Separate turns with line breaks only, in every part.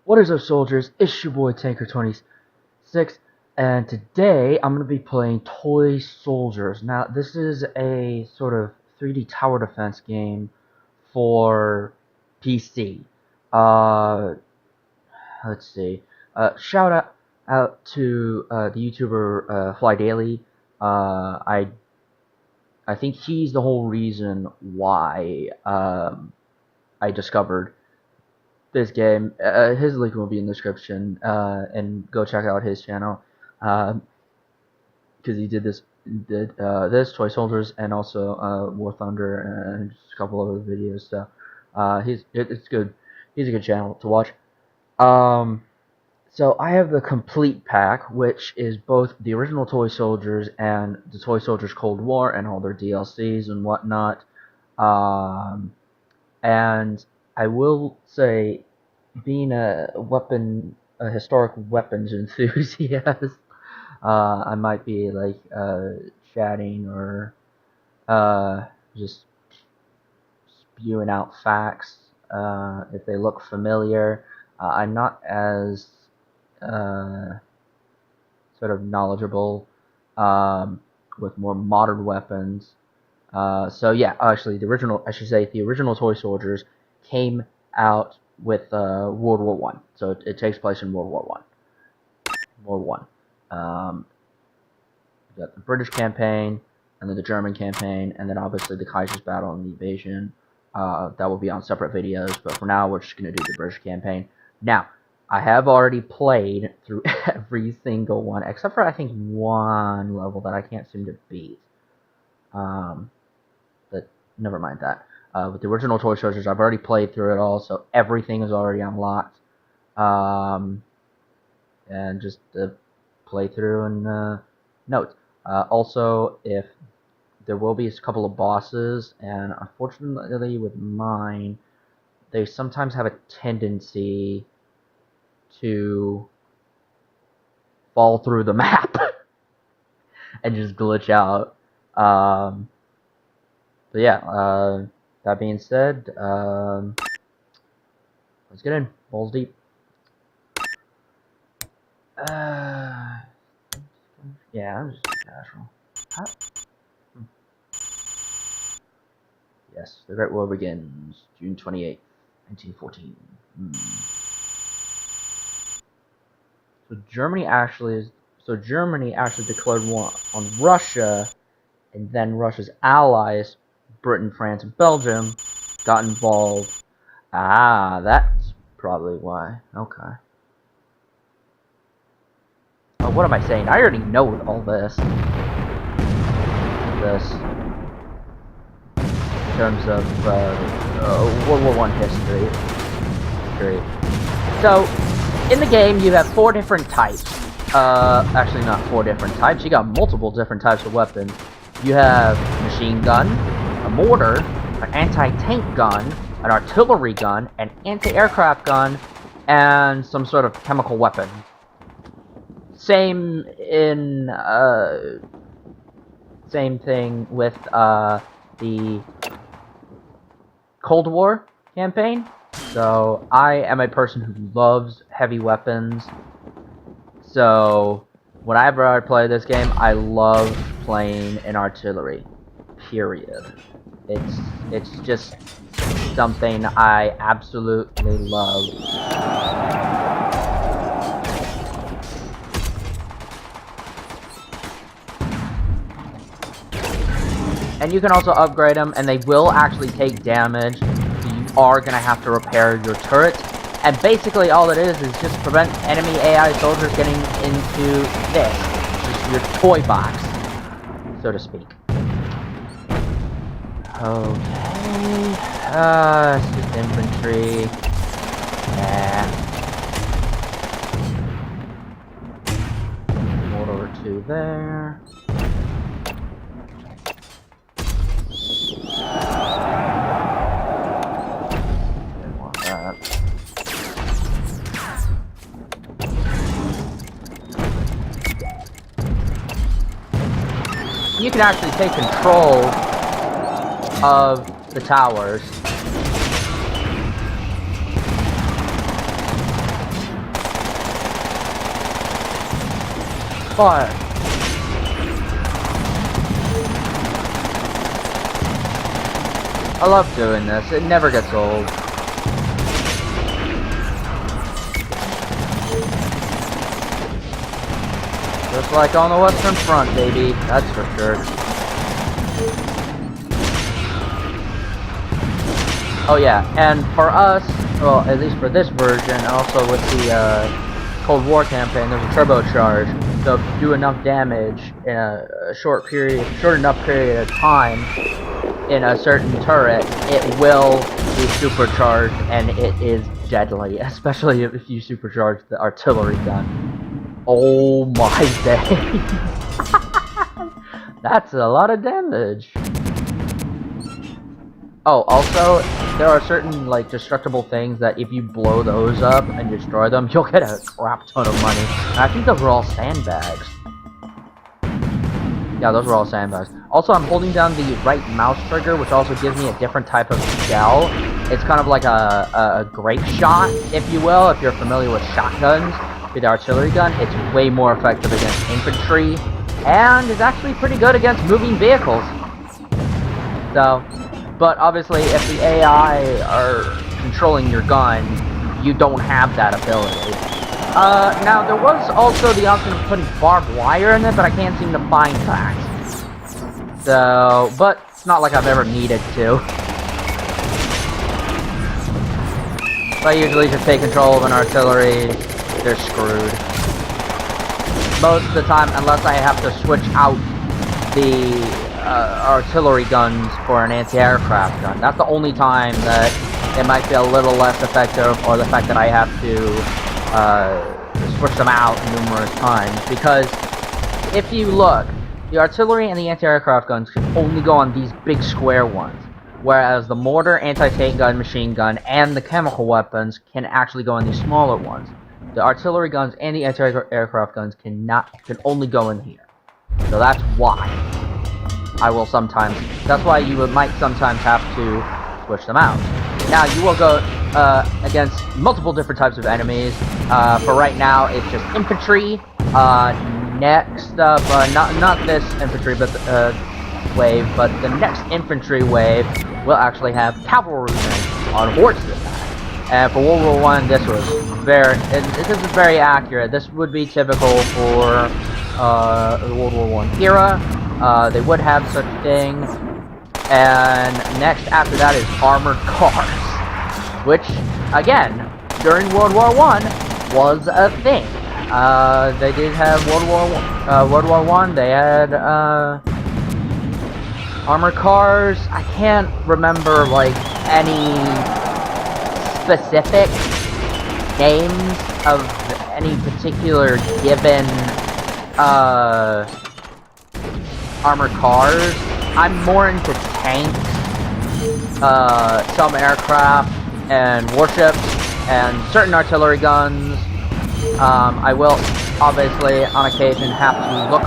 What is up, soldiers? It's your boy Tanker26, and today I'm going to be playing Toy Soldiers. Now, this is a sort of 3D tower defense game for PC. Let's see. Shout out to the YouTuber phlydaily. I think he's the whole reason why I discovered this game. His link will be in the description, and go check out his channel, because he did this Toy Soldiers and also War Thunder and just a couple of other videos. So it's good. He's a good channel to watch. So I have the complete pack, which is both the original Toy Soldiers and the Toy Soldiers Cold War and all their DLCs and whatnot. And I will say, being a historic weapons enthusiast, I might be like chatting or just spewing out facts if they look familiar. I'm not as sort of knowledgeable with more modern weapons. So yeah, actually, the original Toy Soldiers came out with World War One. So it takes place in World War One. World War One. You got the British campaign, and then the German campaign, and then obviously the Kaiser's Battle and the Invasion. That will be on separate videos, but for now we're just going to do the British campaign. Now, I have already played through every single one, except for I think one level that I can't seem to beat. But never mind that. With the original Toy Soldiers, I've already played through it all, so everything is already unlocked. And just play through and notes. Also, if there will be a couple of bosses, and unfortunately with mine, they sometimes have a tendency to fall through the map and just glitch out. But yeah, that being said, let's get in. Balls deep. Yeah, I'm just casual. Huh? Yes, the Great War begins June 28th, 1914. So Germany actually declared war on Russia, and then Russia's allies, Britain, France, and Belgium, got involved. Ah, that's probably why. Okay. Oh, what am I saying? I already know all this. In terms of World War One history. So, in the game, you have 4 different types. Actually, not 4 different types. You got multiple different types of weapons. You have a machine gun, a mortar, an anti-tank gun, an artillery gun, an anti-aircraft gun, and some sort of chemical weapon. Same thing with the Cold War campaign. So I am a person who loves heavy weapons. So whenever I play this game, I love playing in artillery. Period. It's just something I absolutely love. And you can also upgrade them, and they will actually take damage, so you are going to have to repair your turret. And basically all it is just prevent enemy AI soldiers getting into this, just your toy box, so to speak. Okay, it's just infantry. Mortar or 2 there. You can actually take control of the towers. fire. I love doing this. It never gets old. Just like on the Western Front, baby. That's for sure. Oh yeah, and for us, well, at least for this version, also with the Cold War campaign, there's a turbocharge. So if you do enough damage in a short enough period of time in a certain turret, it will be supercharged, and it is deadly, especially if you supercharge the artillery gun. Oh my days! That's a lot of damage. Oh, also, there are certain, like, destructible things that if you blow those up and destroy them, you'll get a crap ton of money. And I think those were all sandbags. Yeah, those were all sandbags. Also, I'm holding down the right mouse trigger, which also gives me a different type of shell. It's kind of like a grape shot, if you will, if you're familiar with shotguns. With the artillery gun, it's way more effective against infantry, and is actually pretty good against moving vehicles. So, but obviously, if the AI are controlling your gun, you don't have that ability. Now, there was also the option of putting barbed wire in it, but I can't seem to find that. So, but it's not like I've ever needed to. So I usually just take control of an artillery. They're screwed. Most of the time, unless I have to switch out the artillery guns for an anti-aircraft gun. That's the only time that it might be a little less effective, or the fact that I have to switch them out numerous times. Because if you look, the artillery and the anti-aircraft guns can only go on these big square ones, whereas the mortar, anti-tank gun, machine gun, and the chemical weapons can actually go on these smaller ones. The artillery guns and the anti-aircraft guns can only go in here. So that's why that's why you might sometimes have to switch them out. Now, you will go against multiple different types of enemies. For right now, it's just infantry. Next up, not this infantry wave, but the next infantry wave will actually have cavalrymen on horses. And for World War I, this is very accurate. This would be typical for the World War I era. They would have such a thing. And next after that is armored cars, which, again, during World War I was a thing. They did have World War I. They had armored cars. I can't remember like any specific names of any particular given armored cars. I'm more into tanks, some aircraft, and warships, and certain artillery guns. I will obviously on occasion have to look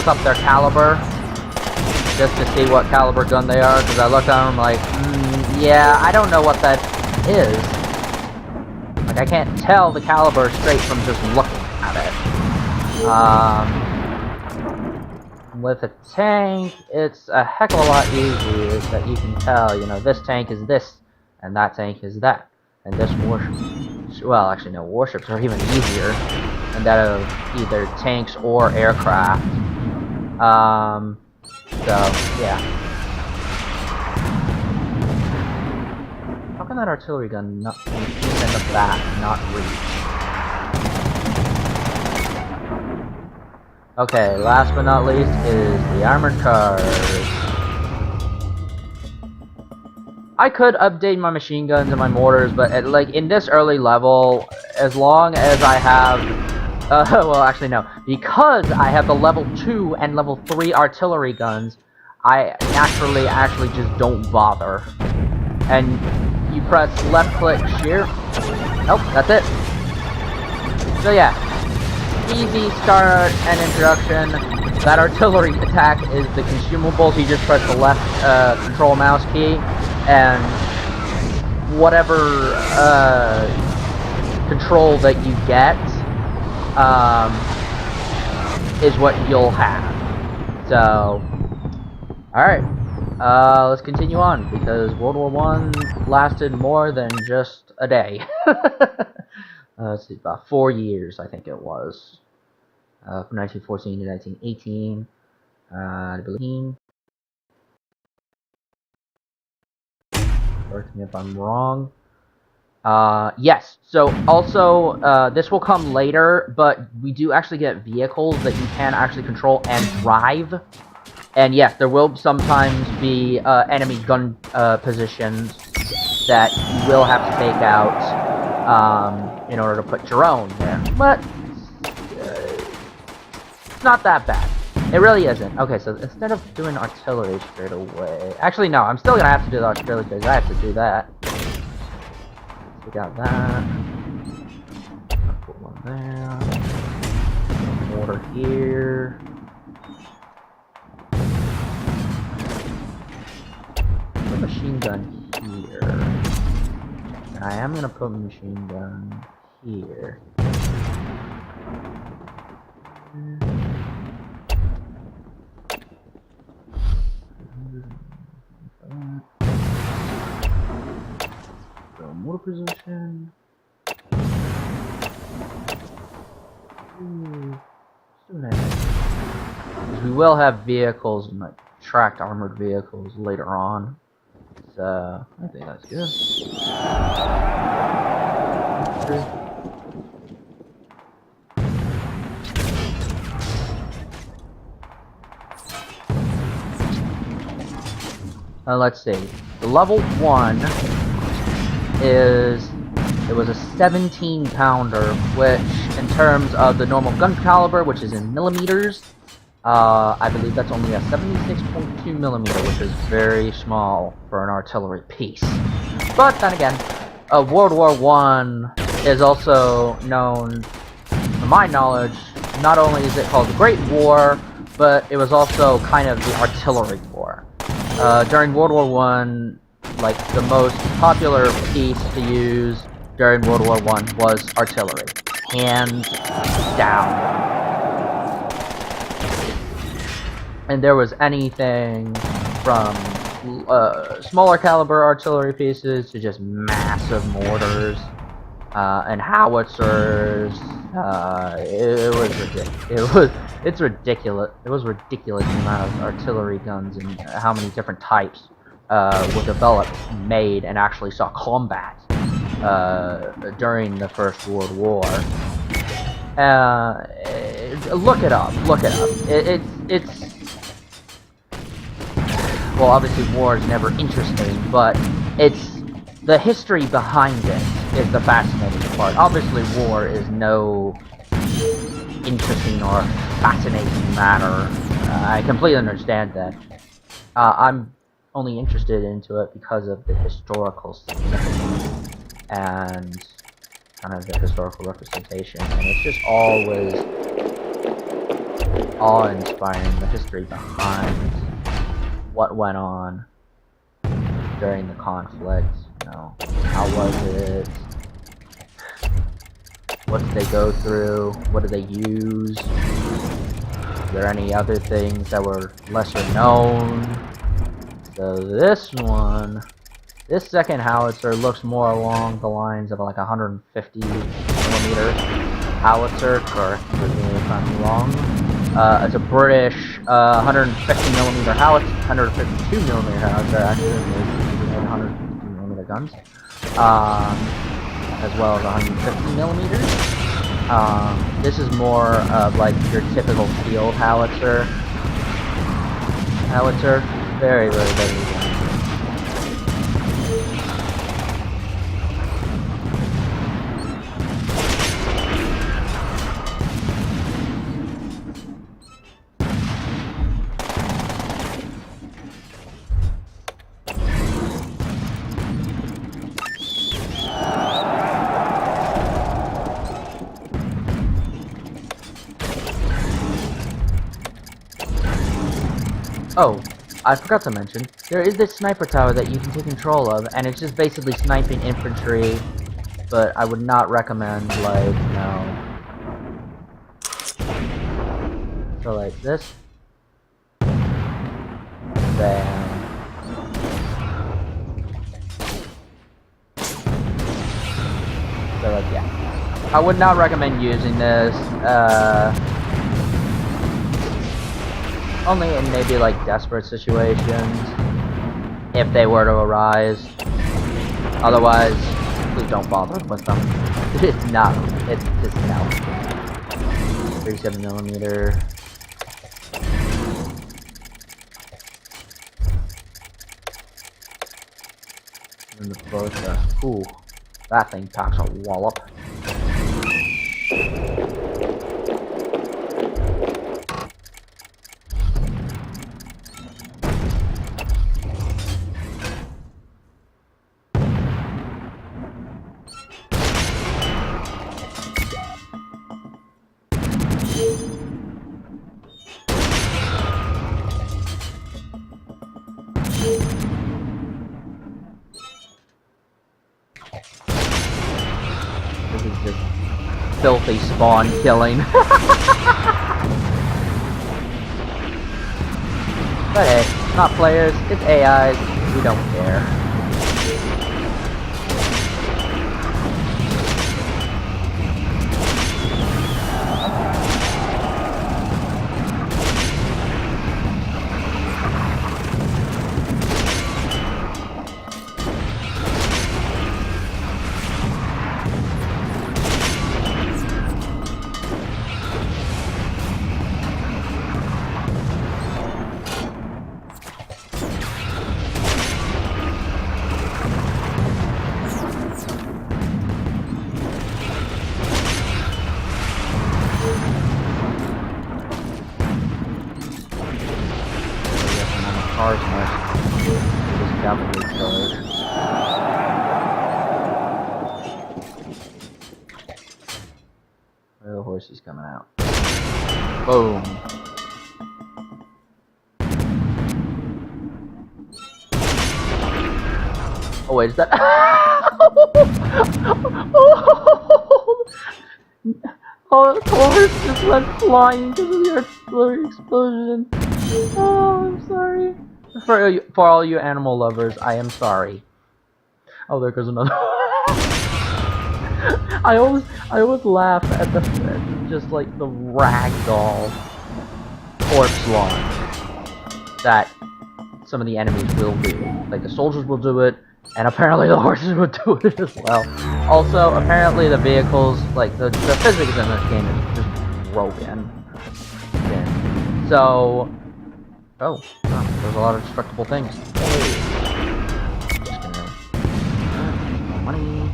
up their caliber, just to see what caliber gun they are, because I look at them like, yeah, I don't know what that is. Like, I can't tell the caliber straight from just looking at it. With a tank, it's a heck of a lot easier that you can tell, you know, this tank is this, and that tank is that. And this warship, well, actually no, warships are even easier than that of either tanks or aircraft. So, yeah. How can that artillery gun not in the back not reach? Okay, last but not least is the armored cars. I could update my machine guns and my mortars, but like in this early level, as long as I have, well, actually no, because I have the level 2 and level 3 artillery guns, I naturally actually just don't bother. And you press left click shear. Nope, that's it. So yeah, easy start and introduction. That artillery attack is the consumables. You just press the left control mouse key, and whatever control that you get is what you'll have. So, alright, let's continue on, because World War I lasted more than just a day. Let's see, about 4 years, I think it was. From 1914 to 1918, I believe. Correct me if I'm wrong. Yes, so also, this will come later, but we do actually get vehicles that you can actually control and drive. And yes, there will sometimes be enemy gun positions that you will have to take out in order to put your own there. But it's not that bad. It really isn't. Okay, so instead of doing artillery straight away... Actually, no, I'm still going to have to do the artillery because I have to do that. We got that. Put one there. Mortar here. Put a machine gun here. And I am gonna put a machine gun here. Go mortar position. Because we will have vehicles, like tracked armored vehicles later on. So I think that's good. Let's see. The level 1 is, it was a 17 pounder, which in terms of the normal gun caliber, which is in millimeters, I believe that's only a 76.2 millimeter, which is very small for an artillery piece. But then again, World War I is also known, to my knowledge, not only is it called the Great War, but it was also kind of the artillery war. During World War I, like, the most popular piece to use during World War I was artillery. Hands down. And there was anything from smaller caliber artillery pieces to just massive mortars and howitzers. It's ridiculous. It was ridiculous the amount of artillery guns and how many different types were developed, made, and actually saw combat during the First World War. Look it up. Look it up. It's well, obviously war is never interesting, but it's the history behind it is the fascinating part. Obviously, war is no interesting or fascinating matter. I completely understand that. I'm only interested into it because of the historical significance and kind of the historical representation, and it's just always awe-inspiring, the history behind what went on during the conflict. You know, how was it? What did they go through? What did they use? Are there any other things that were lesser known? So this one, this second howitzer looks more along the lines of like 150 millimeter howitzer, correct me if I'm wrong. It's a British 150 millimeter howitzer, 152 millimeter howitzer actually, 150 millimeter guns, as well as 150 millimeters. This is more of like your typical field howitzer. Very, very deadly gun. Oh, I forgot to mention, there is this sniper tower that you can take control of, and it's just basically sniping infantry, but I would not recommend, like, you know, So like this. Then so like yeah. I would not recommend using this. Only in maybe like desperate situations, if they were to arise. Otherwise, please don't bother with them. It's not. It's just no. 37mm. And the Bertha. Ooh, that thing packs a wallop. This is just filthy spawn killing. But hey, it's not players, it's AIs, we don't care. Cars must just definitely killers. Where are the horses coming out? Boom. Oh wait, is that? Oh, the horse just went flying because of the artillery explosion. Oh, I'm sorry. For all you animal lovers, I am sorry. Oh, there goes another. I always laugh at just like the ragdoll corpse launch that some of the enemies will do. Like the soldiers will do it, and apparently the horses will do it as well. Also, apparently the vehicles, like the physics in this game is just broken. Yeah. So. Oh, there's a lot of destructible things. Hey! Just gonna... more money.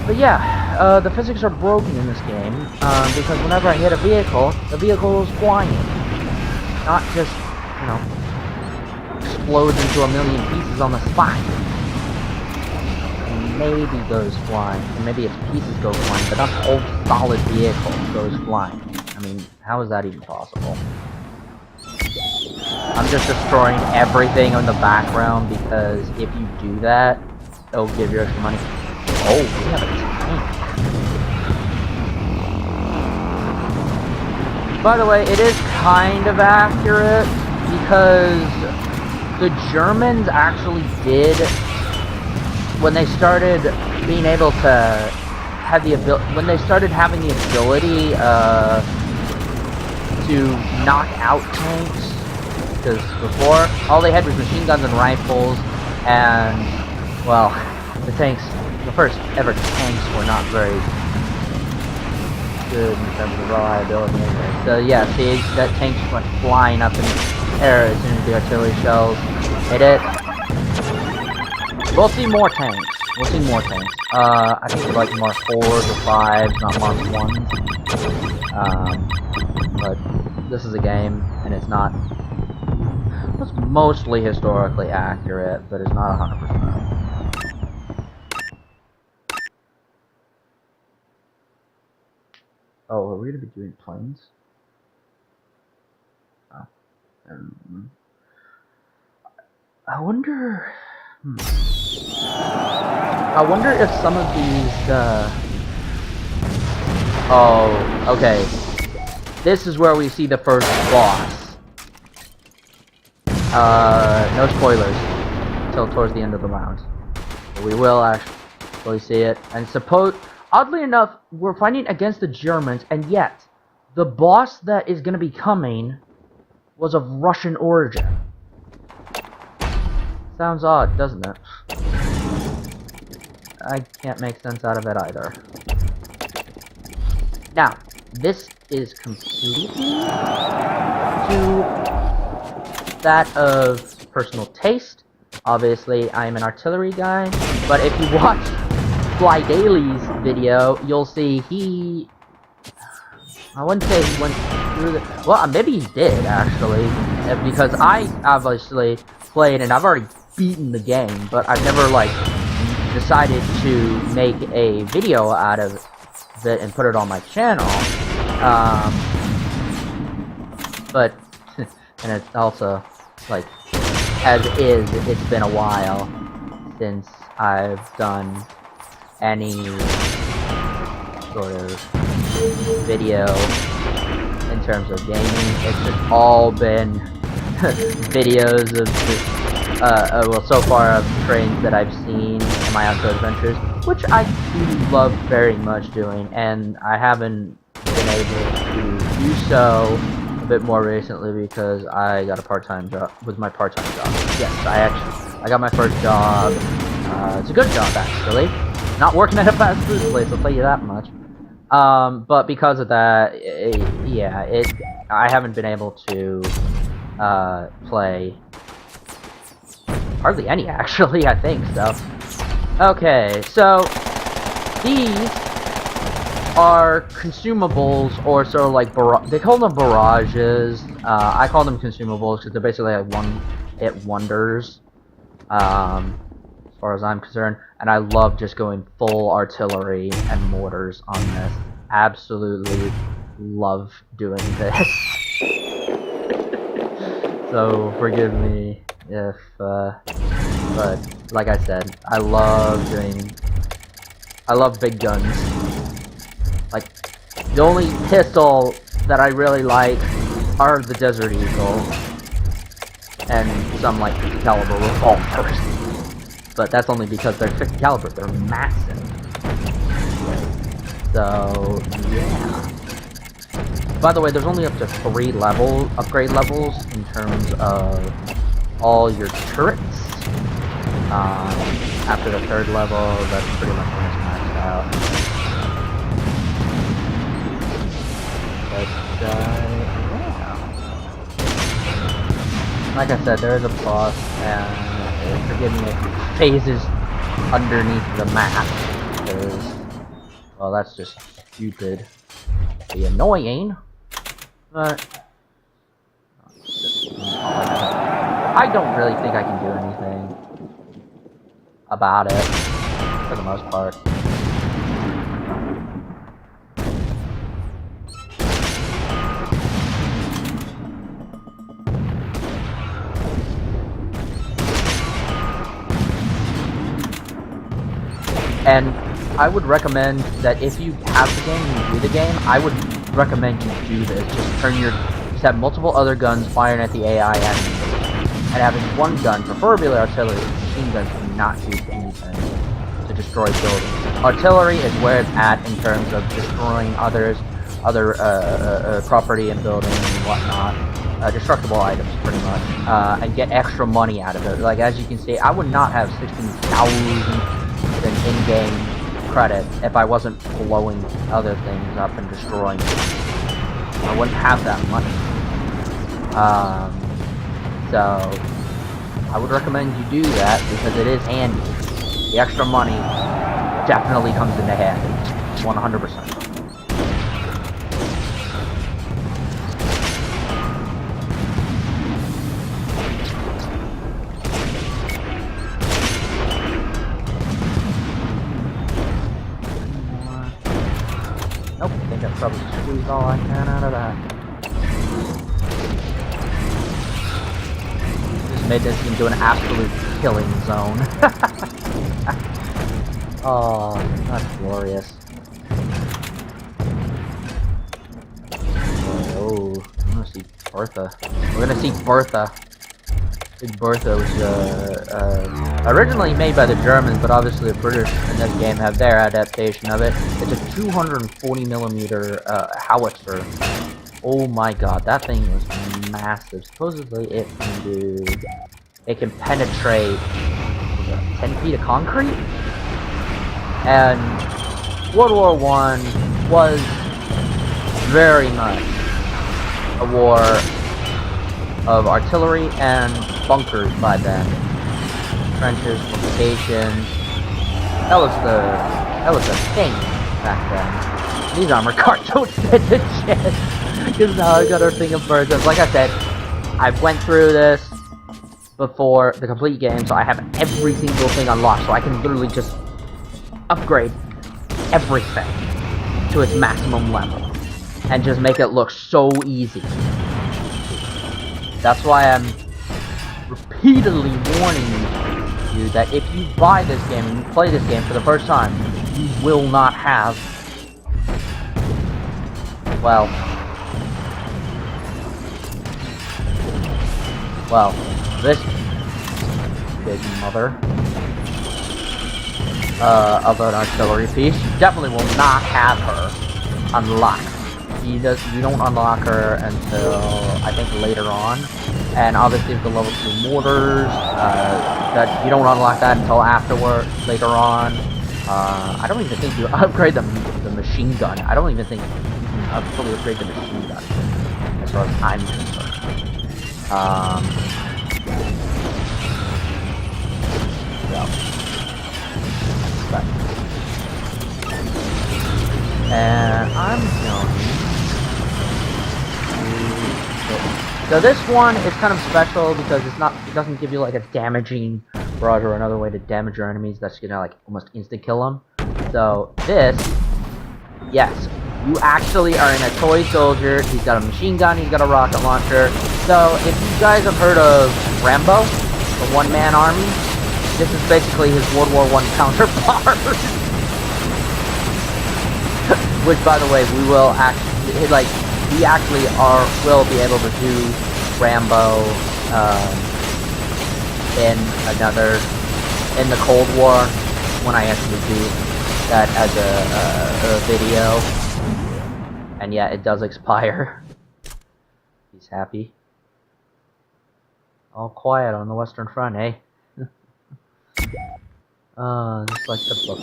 But yeah, the physics are broken in this game, because whenever I hit a vehicle, the vehicle is flying. Not just, you know, explodes into a million pieces on the spot. Maybe goes flying, and maybe its pieces go flying, but not the whole solid vehicle goes flying. I mean, how is that even possible? I'm just destroying everything in the background because if you do that, it'll give you extra money. Oh, we have a tank. By the way, it is kind of accurate because the Germans actually did. When they started being able to have the when they started having the ability to knock out tanks, because before all they had was machine guns and rifles, and well, the first ever tanks were not very good in terms of reliability anyway. So yeah, see, that tank just went flying up in the air as soon as the artillery shells hit it. We'll see more tanks. We'll see more tanks. I think they're like Mark 4s or 5s, not Mark 1s. But this is a game, and it's not... It's mostly historically accurate, but it's not 100%. Oh, are we going to be doing planes? Oh. I wonder... I wonder if some of these, Oh, okay. This is where we see the first boss. No spoilers until towards the end of the round. But we will actually see it. And oddly enough, we're fighting against the Germans, and yet the boss that is going to be coming was of Russian origin. Sounds odd, doesn't it? I can't make sense out of it either. Now, this is completely to that of personal taste. Obviously, I am an artillery guy, but if you watch phlydailly's video, you'll see I wouldn't say he went through the... Well, maybe he did, actually, because I obviously played, and I've already beaten the game, but I've never, like, decided to make a video out of it and put it on my channel. But, and it's also, like, as is, it's been a while since I've done any sort of video in terms of gaming. It's just all been videos of just, well, so far of trains that I've seen in my outdoor adventures, which I do love very much doing, and I haven't been able to do so a bit more recently because I got a part-time job with my part-time job. Yes, I got my first job. It's a good job, actually. Not working at a fast food place, I'll tell you that much. But because of that, I haven't been able to play hardly any, actually. I think so. Okay, so these are consumables, or sort of like they call them barrages. I call them consumables because they're basically like one-hit wonders, as far as I'm concerned. And I love just going full artillery and mortars on this. Absolutely love doing this. So forgive me if, but like I said, I love big guns. Like, the only pistol that I really like are the Desert Eagle and some like 50 caliber revolvers. But that's only because they're 50 caliber, they're massive. So, yeah. By the way, there's only up to 3 upgrade levels in terms of all your turrets. After the 3rd level, that's pretty much when it's maxed out. But, yeah. Like I said, there is a boss, and forgive me, it phases underneath the map, because, well, that's just stupid. Be annoying, but I don't really think I can do anything about it, for the most part. And I would recommend that if you have the game and you do the game, I would recommend you do this. Just have multiple other guns firing at the AI enemies, and having one gun, preferably artillery. Machine guns do not do anything to destroy buildings. Artillery is where it's at in terms of destroying other property and buildings and whatnot. Destructible items, pretty much, and get extra money out of it. Like, as you can see, I would not have 16,000 in-game credit if I wasn't blowing other things up and destroying them. I wouldn't have that money. So I would recommend you do that because it is handy. The extra money definitely comes into handy, 100%. Nope, I think I probably squeezed all I can out of that. Just made this into an absolute killing zone. Oh, that's glorious. Bertha. We're gonna see Bertha. Big Bertha was originally made by the Germans, but obviously the British in this game have their adaptation of it. It's a 240mm howitzer. Oh my god, that thing was massive. Supposedly it can penetrate 10 feet of concrete? And World War I was very much a war of artillery and bunkers by then. Trenches, fortifications. That was the thing back then. These armor cars don't fit the shit. Because now I got our thing of birds. Like I said, I went through this before the complete game, so I have every single thing unlocked, so I can literally just upgrade everything to its maximum level and just make it look so easy. That's why I'm repeatedly warning you that if you buy this game and you play this game for the first time, you will not have, well, this big mother of an artillery piece. You definitely will not have her unlocked. You don't unlock her until I think later on, and obviously with the level 2 mortars, that you don't unlock that until later on. I don't even think you upgrade the machine gun. I don't even think you can fully upgrade the machine gun as far as I'm concerned. And I'm going. So this one is kind of special because it doesn't give you like a damaging barrage or another way to damage your enemies that's gonna like almost instant kill them. So this, yes, you actually are in a toy soldier. He's got a machine gun, he's got a rocket launcher. So if you guys have heard of Rambo, the one-man army, this is basically his World War I counterpart. Which, by the way, we will actually will be able to do Rambo in the Cold War when I actually do that as a video. And yeah, it does expire. He's happy. All quiet on the Western Front, eh? Just like the book.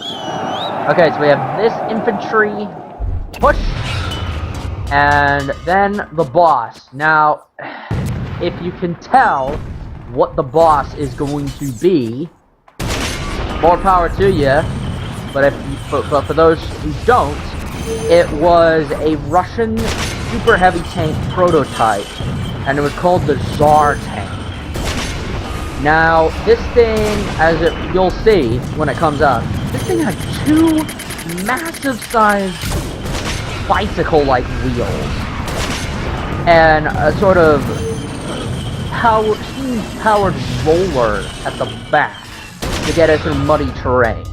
Okay, so we have this infantry push, and then the boss. Now, if you can tell what the boss is going to be, more power to you. But for those who don't, it was a Russian super heavy tank prototype, and it was called the Tsar tank. Now, this thing, you'll see when it comes out, this thing had two massive-sized bicycle-like wheels, and a sort of steam-powered roller at the back to get it through muddy terrain.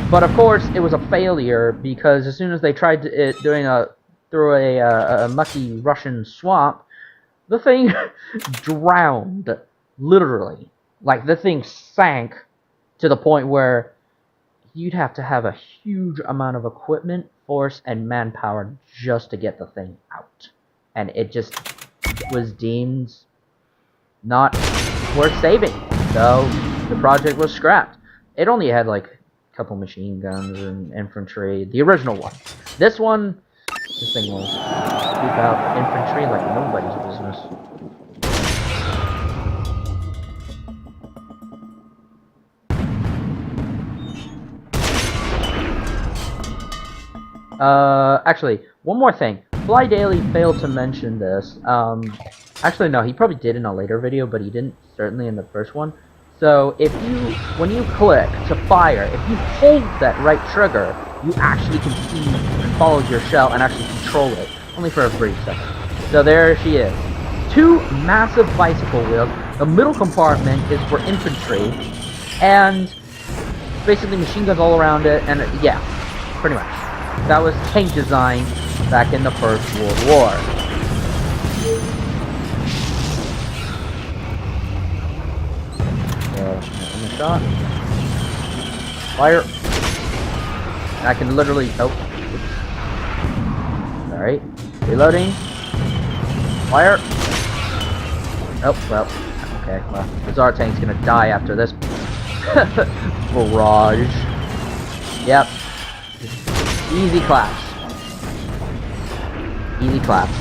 But of course, it was a failure because as soon as they tried through a mucky Russian swamp, the thing drowned. Literally. Like, the thing sank to the point where you'd have to have a huge amount of equipment, force, and manpower just to get the thing out. And it just was deemed not worth saving. So, the project was scrapped. It only had, like, a couple machine guns and infantry. The original one. This one, this thing will scoop out infantry like nobody's business. Actually, one more thing. phlydaily failed to mention this. Actually, no, he probably did in a later video, but he didn't, certainly in the first one. So, when you click to fire, if you hold that right trigger, you actually can see and follow your shell and actually control it. Only for a brief second. So there she is. Two massive bicycle wheels. The middle compartment is for infantry, and basically machine guns all around it, and yeah, pretty much. That was tank design back in the First World War. shot. Fire. And I can literally... Oh. Alright. Reloading. Fire. Oh, well. Okay, well. The Zartank's gonna die after this. Barrage. Yep. Easy claps. Easy claps.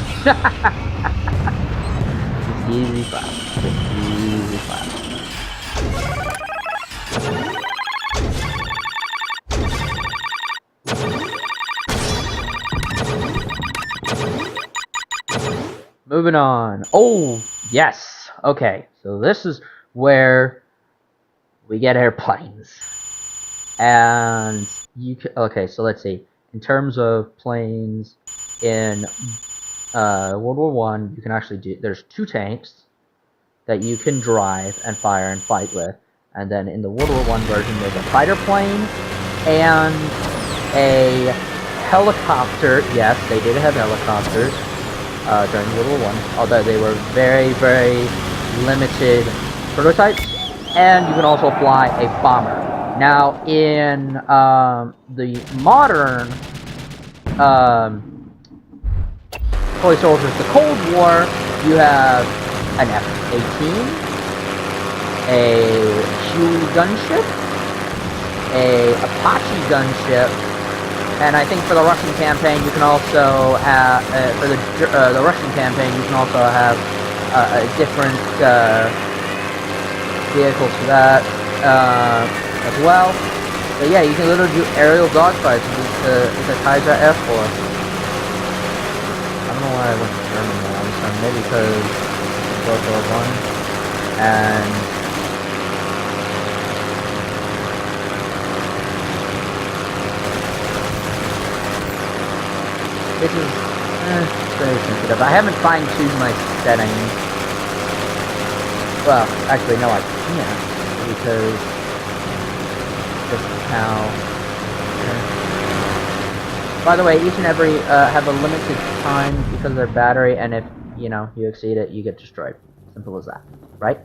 Easy claps. Easy claps. Moving on. Oh, yes. Okay, so this is where we get airplanes. And you can, okay, so let's see. In terms of planes in World War I, you can actually do, there's 2 tanks that you can drive and fire and fight with. And then in the World War I version, there's a fighter plane and a helicopter. Yes, they did have helicopters during World War I, although they were very, very limited prototypes. And you can also fly a bomber. Now, in the modern toy soldiers, the Cold War, you have an F-18, a Huey gunship, a Apache gunship, and I think for the Russian campaign, you can also have for the Russian campaign, you can also have different vehicles for that as well. But yeah, you can literally do aerial dogfights with the Kaiser Air Force. I don't know why I went to German now. Maybe because World War I and this is very sensitive. I haven't fine-tuned my settings. Well, actually, no, I can't because this is how. By the way, each and every have a limited time because of their battery, and if you know you exceed it, you get destroyed. Simple as that, right?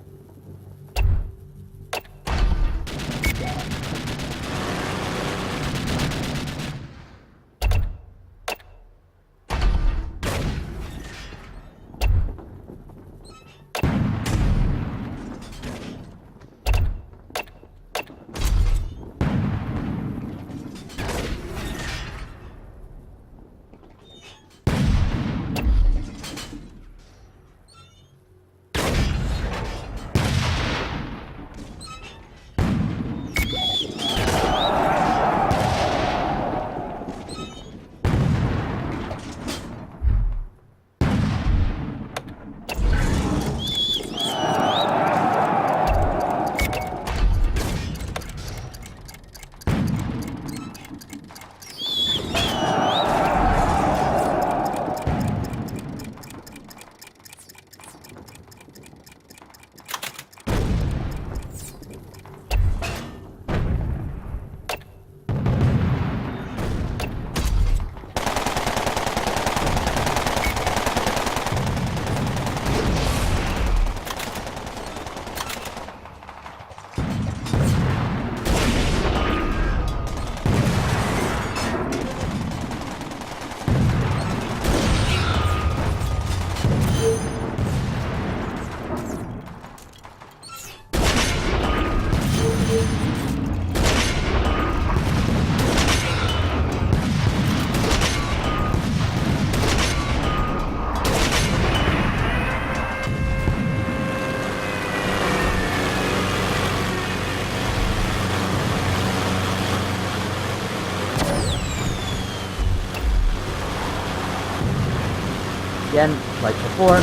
Again, like before.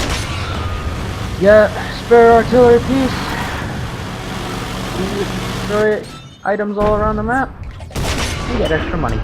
Yeah, spare artillery piece. You destroy items all around the map. You get extra money.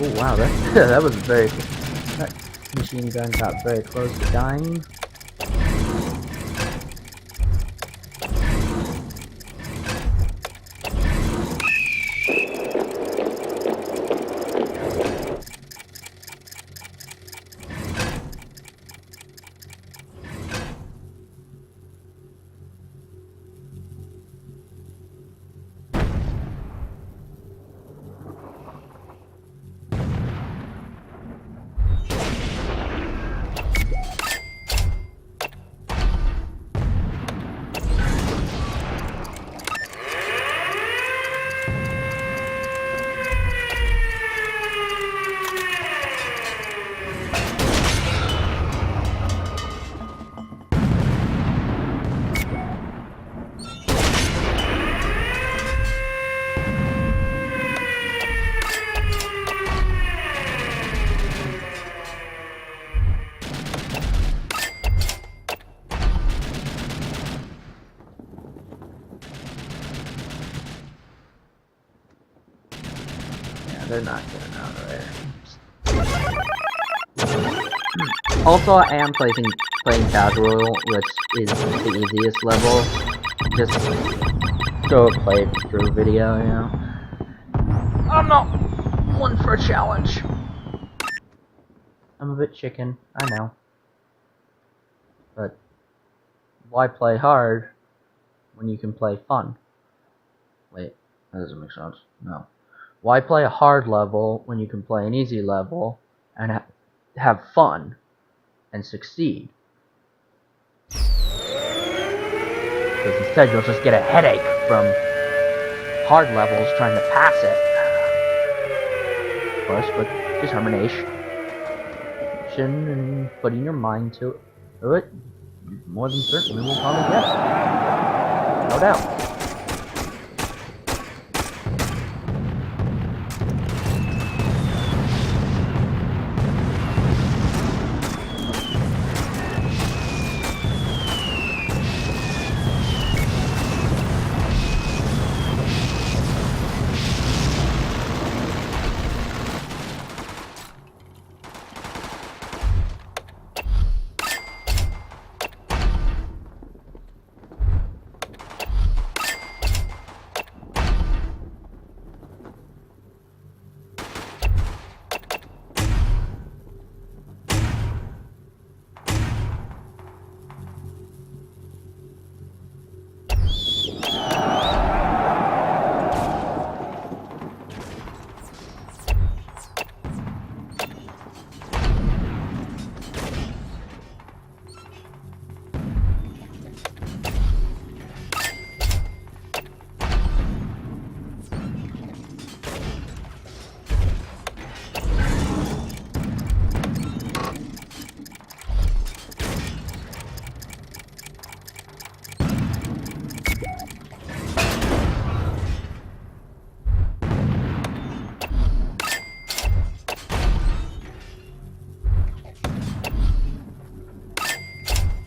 Oh wow, that that was very. That machine gun got very close to dying. They're not getting out of there. Also, I am playing casual, which is the easiest level. Just go play it through video, you know. I'm not one for a challenge. I'm a bit chicken, I know. But why play hard when you can play fun? Wait, that doesn't make sense. No. Why play a hard level when you can play an easy level and have fun and succeed? Because instead you'll just get a headache from hard levels trying to pass it. Of course, with determination and putting your mind to it, you more than certainly will probably get it. No doubt.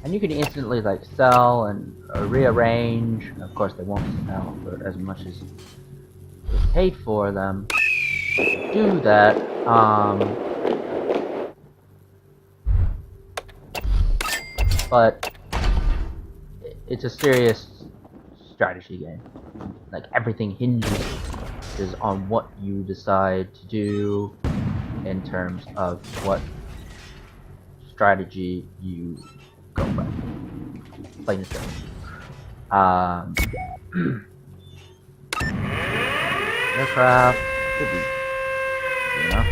And you can instantly like sell and rearrange. Of course, they won't sell for as much as was paid for them. Do that. But it's a serious strategy game. Like everything hinges on what you decide to do in terms of what strategy you go with. Plain and simple. Aircraft could be, you know.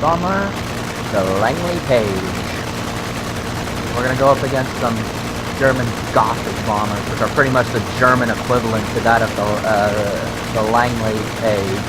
bomber, the Langley Page. We're gonna go up against some German Gothic bombers, which are pretty much the German equivalent to that of the Langley Page.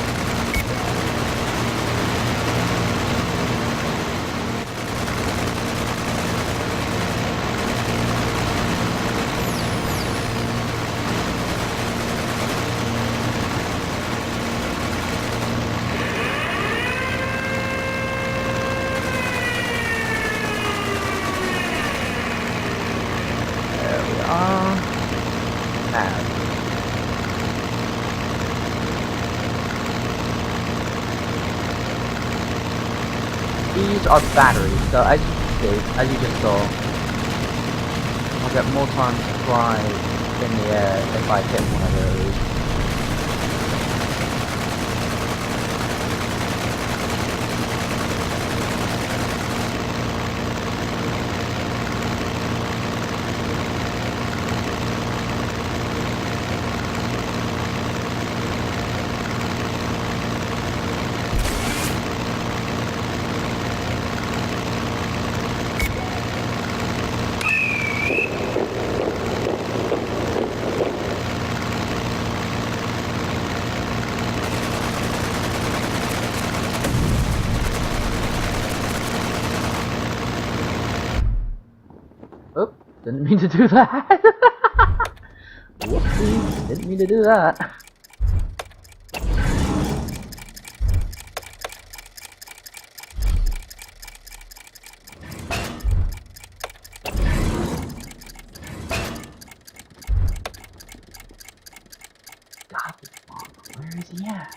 These are batteries, so as you just saw, I'll get more time to fly in the air if I hit one of those. Oop, didn't mean to do that. Whoopsie, didn't mean to do that. God, where is he at?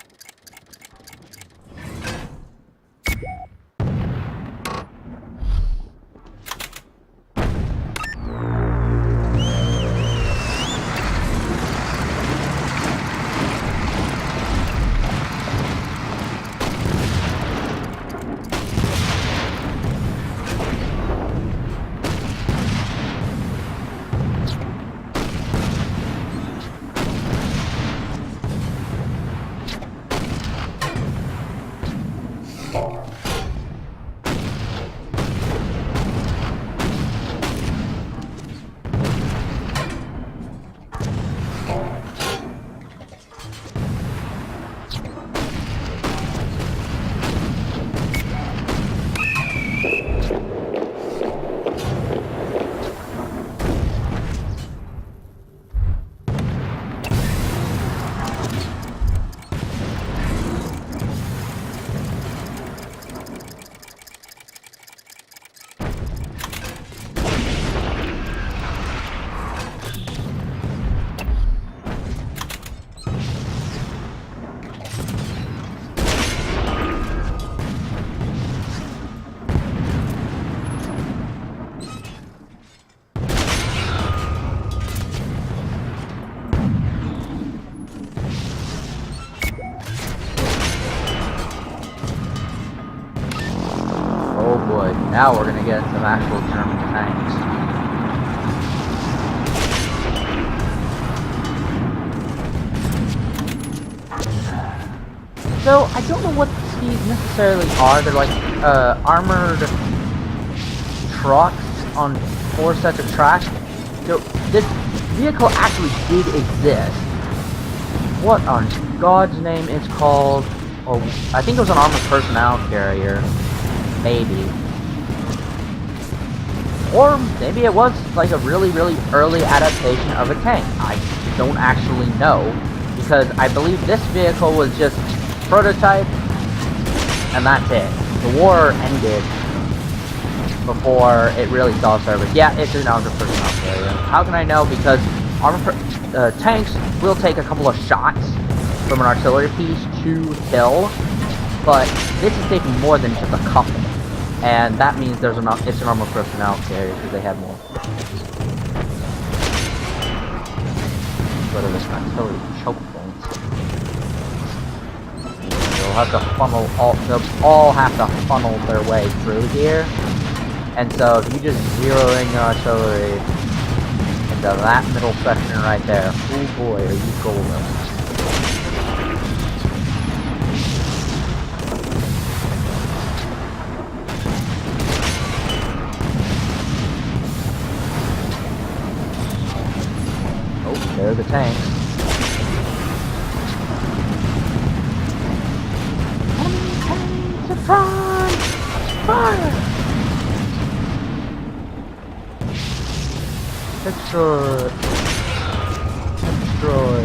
Oh boy, now we're gonna get some actual German tanks. So, I don't know what these necessarily are. They're like armored trucks on 4 sets of tracks. So, this vehicle actually did exist. What on God's name it's called? Or I think it was an armored personnel carrier. Maybe. Or maybe it was like a really, really early adaptation of a tank. I don't actually know. Because I believe this vehicle was just prototype, and that's it. The war ended before it really saw service. Yeah, it's an armored personnel carrier. How can I know? Because tanks will take a couple of shots from an artillery piece to kill, but this is taking more than just a couple. And that means it's an armored personnel carrier because they have more. Go to this artillery choke points. They'll have to funnel they'll all have to funnel their way through here. And so if you just zero in your artillery into that middle section right there, oh boy, are you golden. the tanks. Enemy tanks, surprise! Fire! Destroy. Destroy.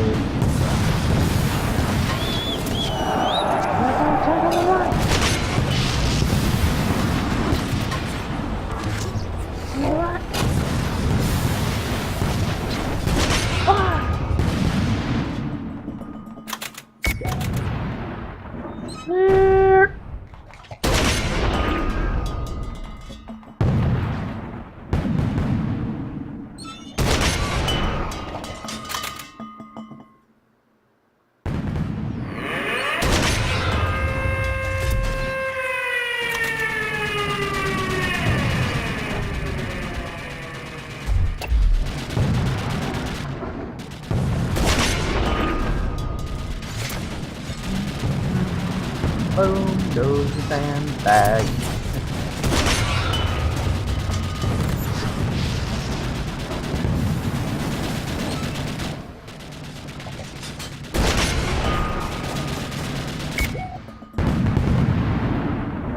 Boom goes the sandbag.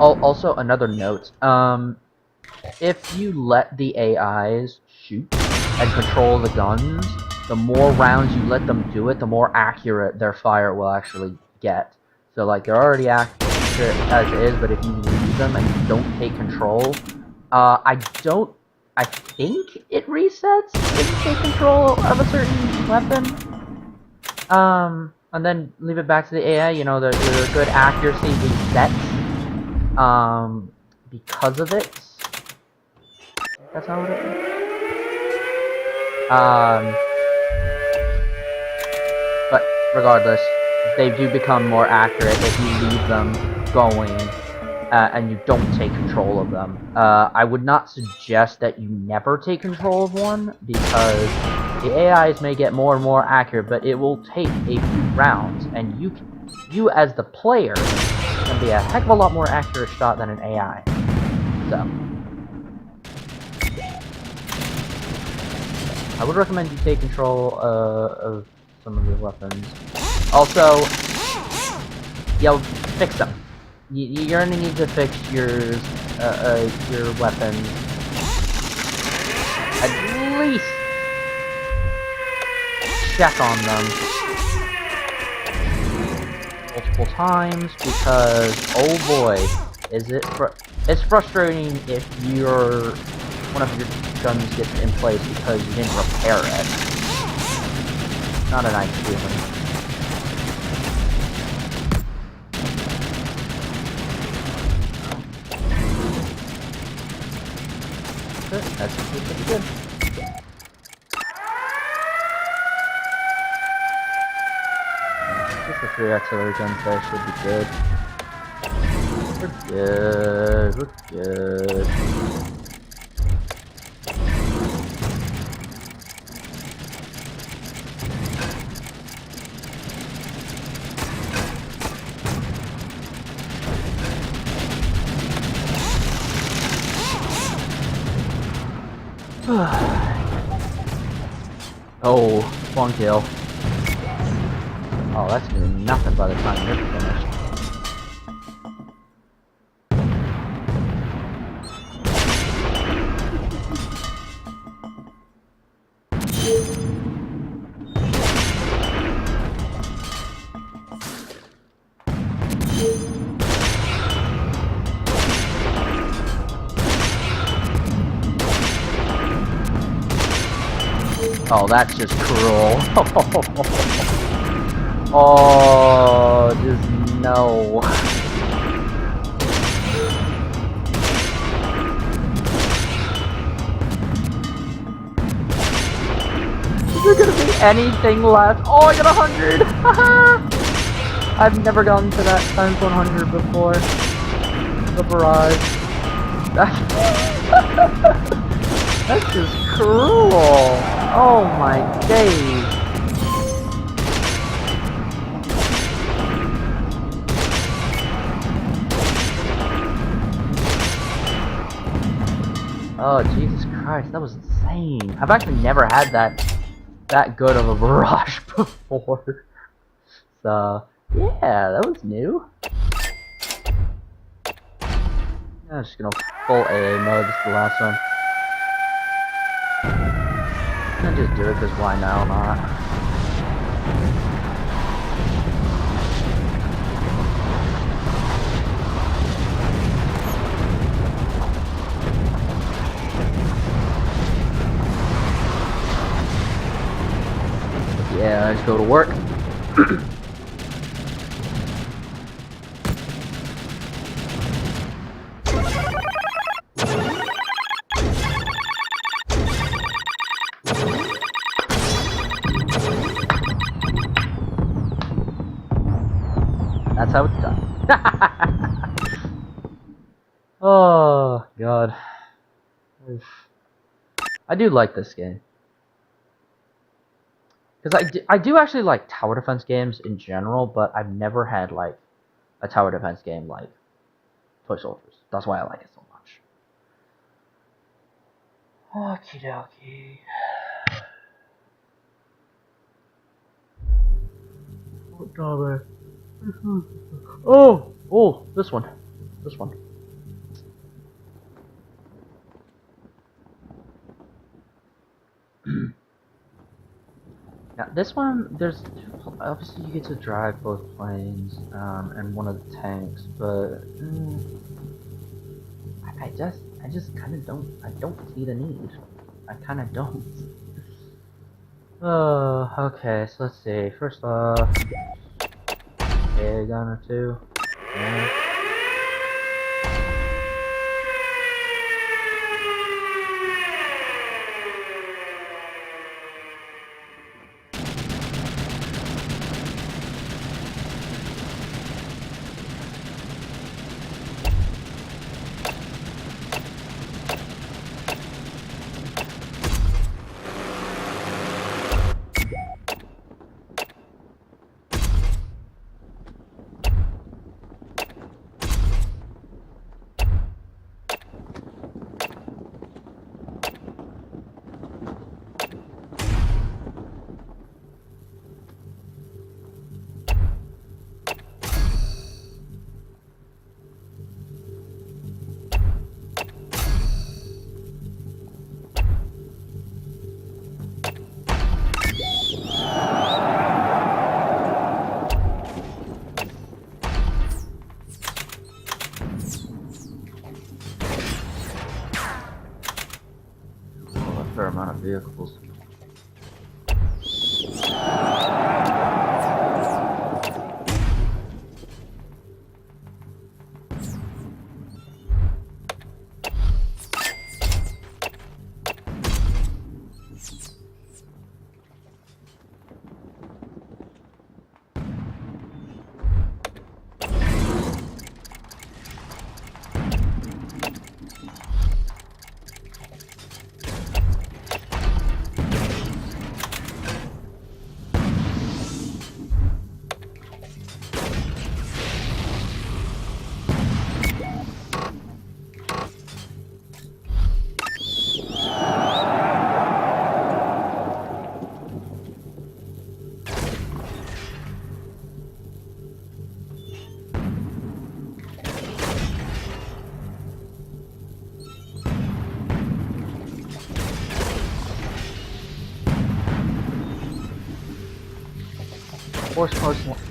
Oh, also another note. If you let the AIs shoot and control the guns, the more rounds you let them do it, the more accurate their fire will actually get. So like they're already accurate as is, but if you leave them and you don't take control, I think it resets if you take control of a certain weapon. And then leave it back to the AI, you know, the good accuracy resets, because of it. That's how it is. But regardless, they do become more accurate if you leave them going and you don't take control of them. I would not suggest that you never take control of one, because the AIs may get more and more accurate, but it will take a few rounds, and you as the player can be a heck of a lot more accurate shot than an AI. So I would recommend you take control of some of your weapons. Also, fix them. You're gonna need to fix your weapons at least check on them multiple times, because oh boy, it's frustrating if one of your guns gets in place because you didn't repair it. Not a nice feeling. That's pretty good. Just the 3 artillery guns there should be good. We're good. Oh, one kill. Oh, that's gonna be nothing by the time you're finished. Oh, that's just cruel. Oh, just no. Is there gonna be anything left? Oh, I got 100! I've never gotten to that times 100 before. The barrage. That's just cruel. Oh my days. Oh Jesus Christ, that was insane. I've actually never had that that good of a barrage before. So, yeah, that was new. I'm just gonna full AA mode. This is the last one. I'm gonna just do it because why now not? Yeah, let's go to work. That's how it's done. Oh, God. I do like this game. Because I do actually like tower defense games in general, but I've never had, like, a tower defense game like Toy Soldiers. That's why I like it so much. Okie dokie. What dollar? Oh, this one. This one. Now, this one, there's obviously you get to drive both planes and one of the tanks, but I just kind of don't see the need. I kind of don't. Okay, so let's see. First off, a gun or two. Yeah. A fair amount of vehicles.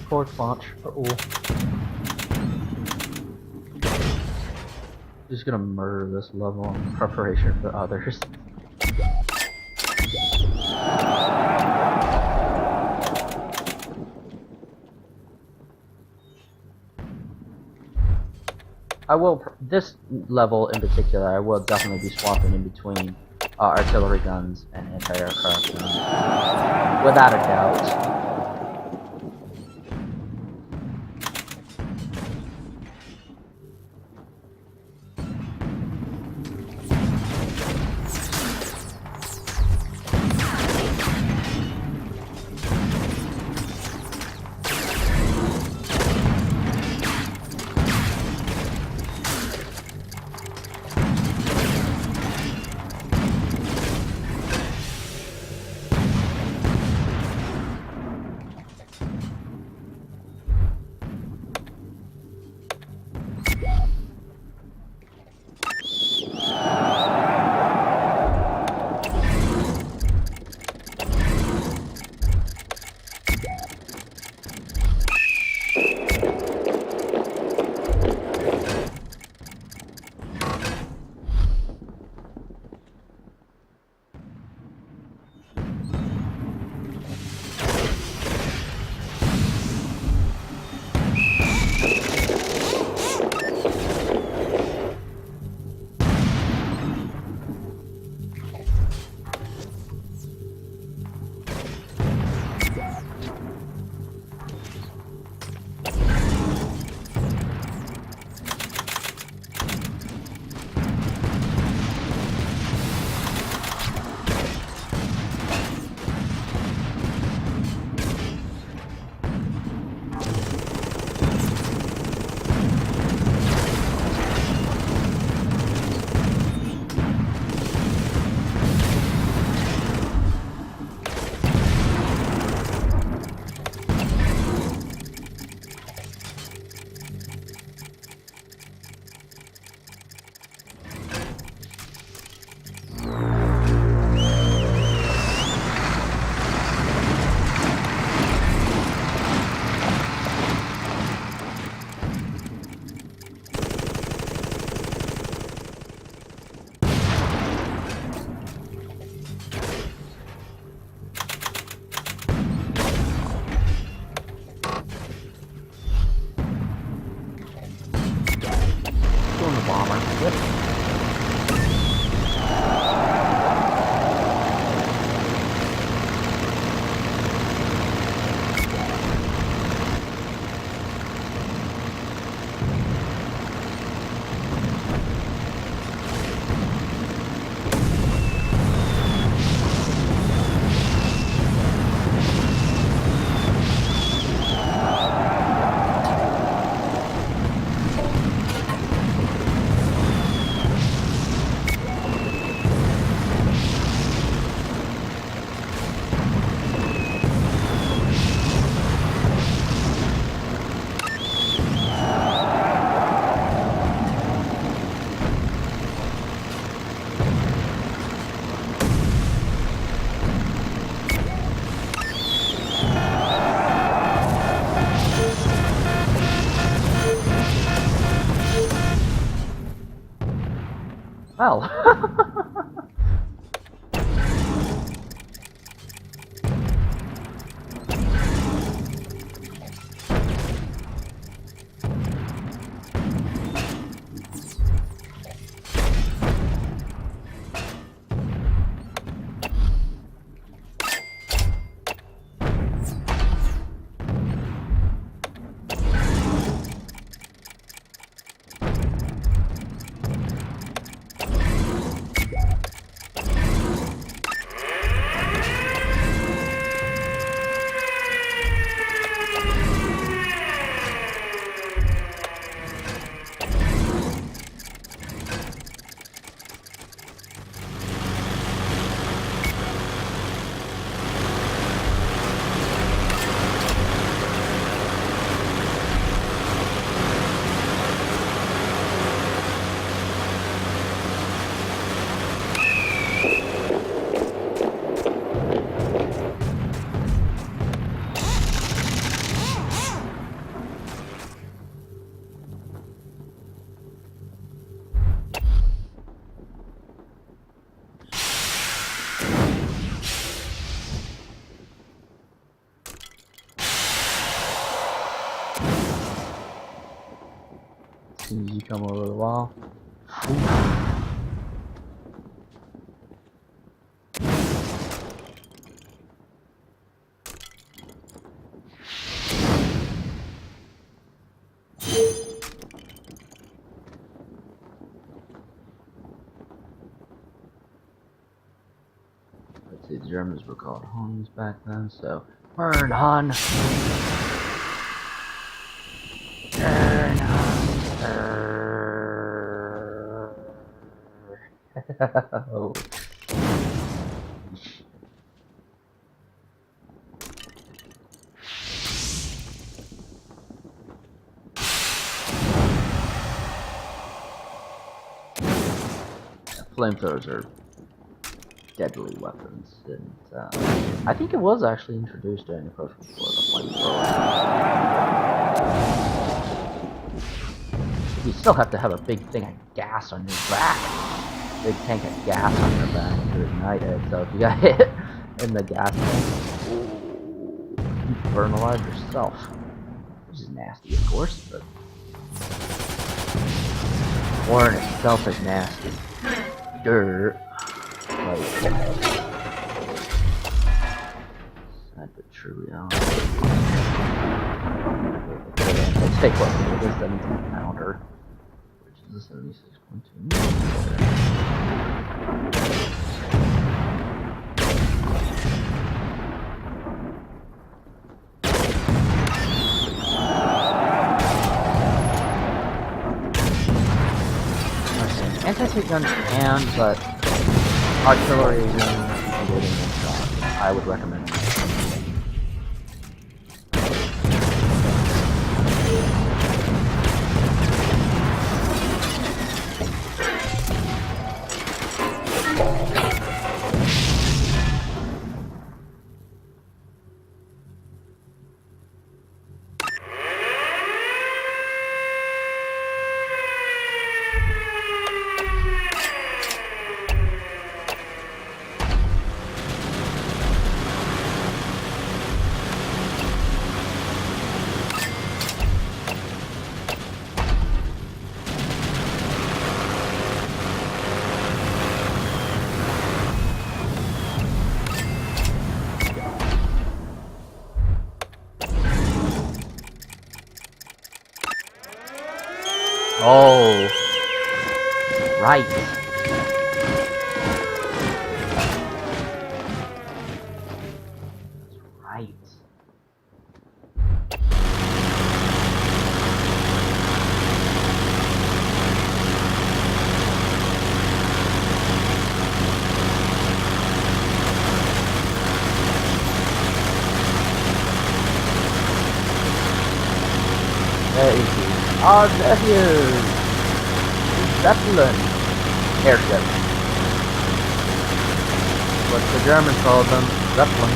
Force launch. Just gonna murder this level in preparation for others. This level in particular, I will definitely be swapping in between artillery guns and anti-aircraft guns. Without a doubt. well. As soon as you come over the wall. Let's see, the Germans were called Huns back then, so burn Hun! Burn Hun! Oh. Flamethrowers are deadly weapons, and I think it was actually introduced during the First World War, the flamethrower. You still have to have a big thing of gas on your back. Big tank of gas on your back to ignite it, so if you got hit in the gas tank, you burn alive yourself. Which is nasty, of course, but war in itself is nasty. Dirt. Like, sniper true reality. Let's take what? It is 17 pounder, which is a 76.2 millimeter. Anti-tank guns can, but artillery is including one shot. I would recommend it. Oh, right. Right. There is he. Oh, there he is. Zeppelin airship. What the Germans called them, Zeppelin.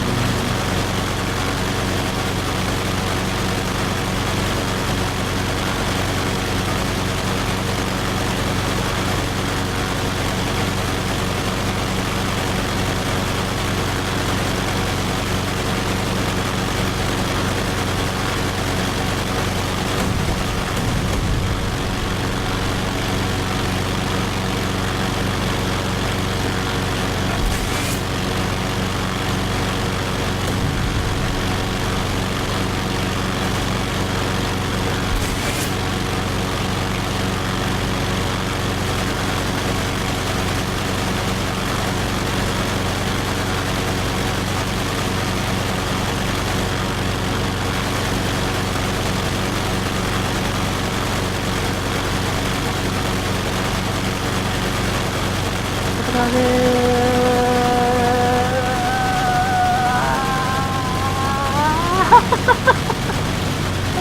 I'm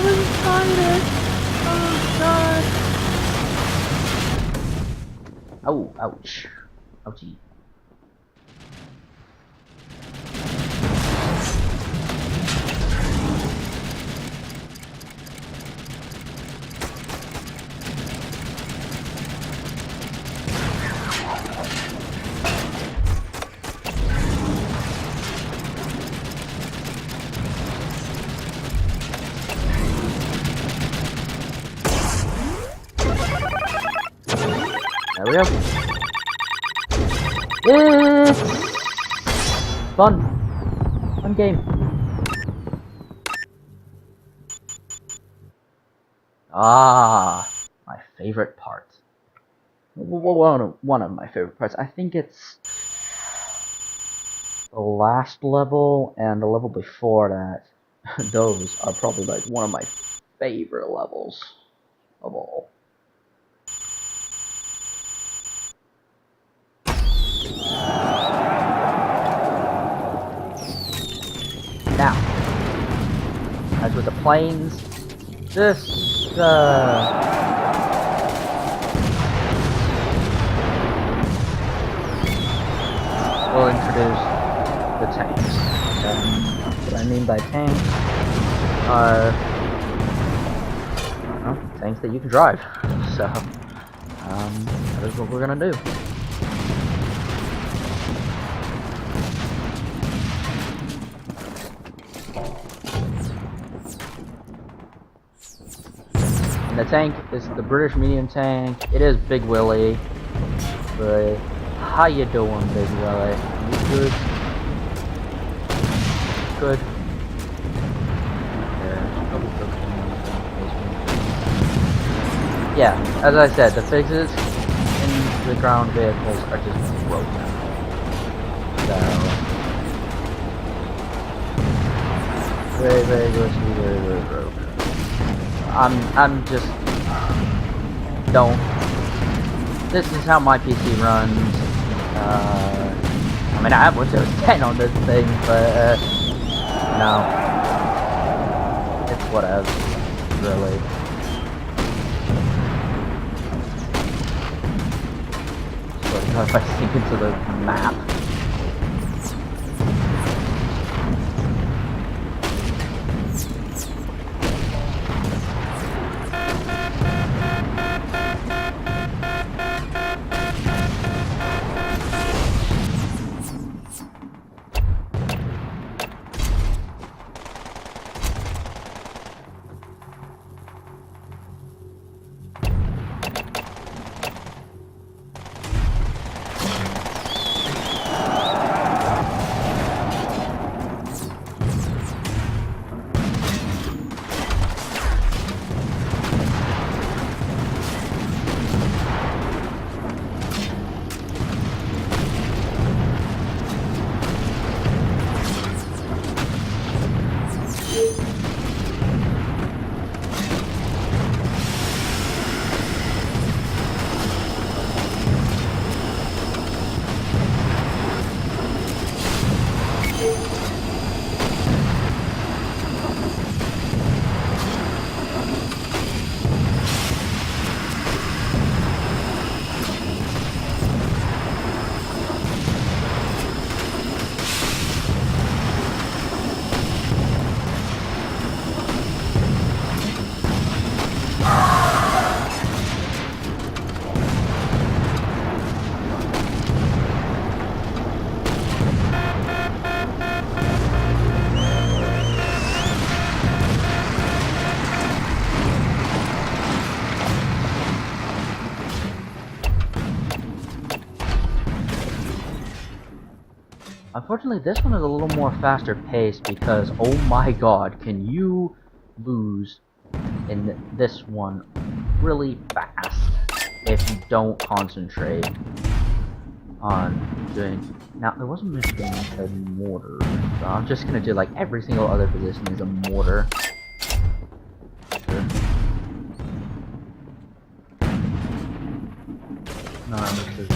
excited. Oh god. Oh, ouch. Ouchie. There we go. Yeah! Fun. Fun game. Ah, my favorite part. One of my favorite parts. I think it's the last level and the level before that. Those are probably like one of my favorite levels of all. Now, as with the planes, this will introduce the tanks. What I mean by tanks are things that you can drive. So that is what we're gonna do. And the tank is the British medium tank. It is Big Willie. But how you doing, Big Willie? You good? Good. Yeah, as I said, the fixes in the ground vehicles are just broken. So very glitchy, very broken. I'm just don't. This is how my PC runs. I mean, I have Windows 10 on this thing, but no, it's whatever, really. So if I sink into the map. Unfortunately, this one is a little more faster paced because, oh my god, can you lose in this one really fast if you don't concentrate on doing... Now, there wasn't much going to mortar, so I'm just gonna do like every single other position is a mortar. Sure. No, this is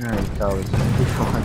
Alright, so it's gonna be fun.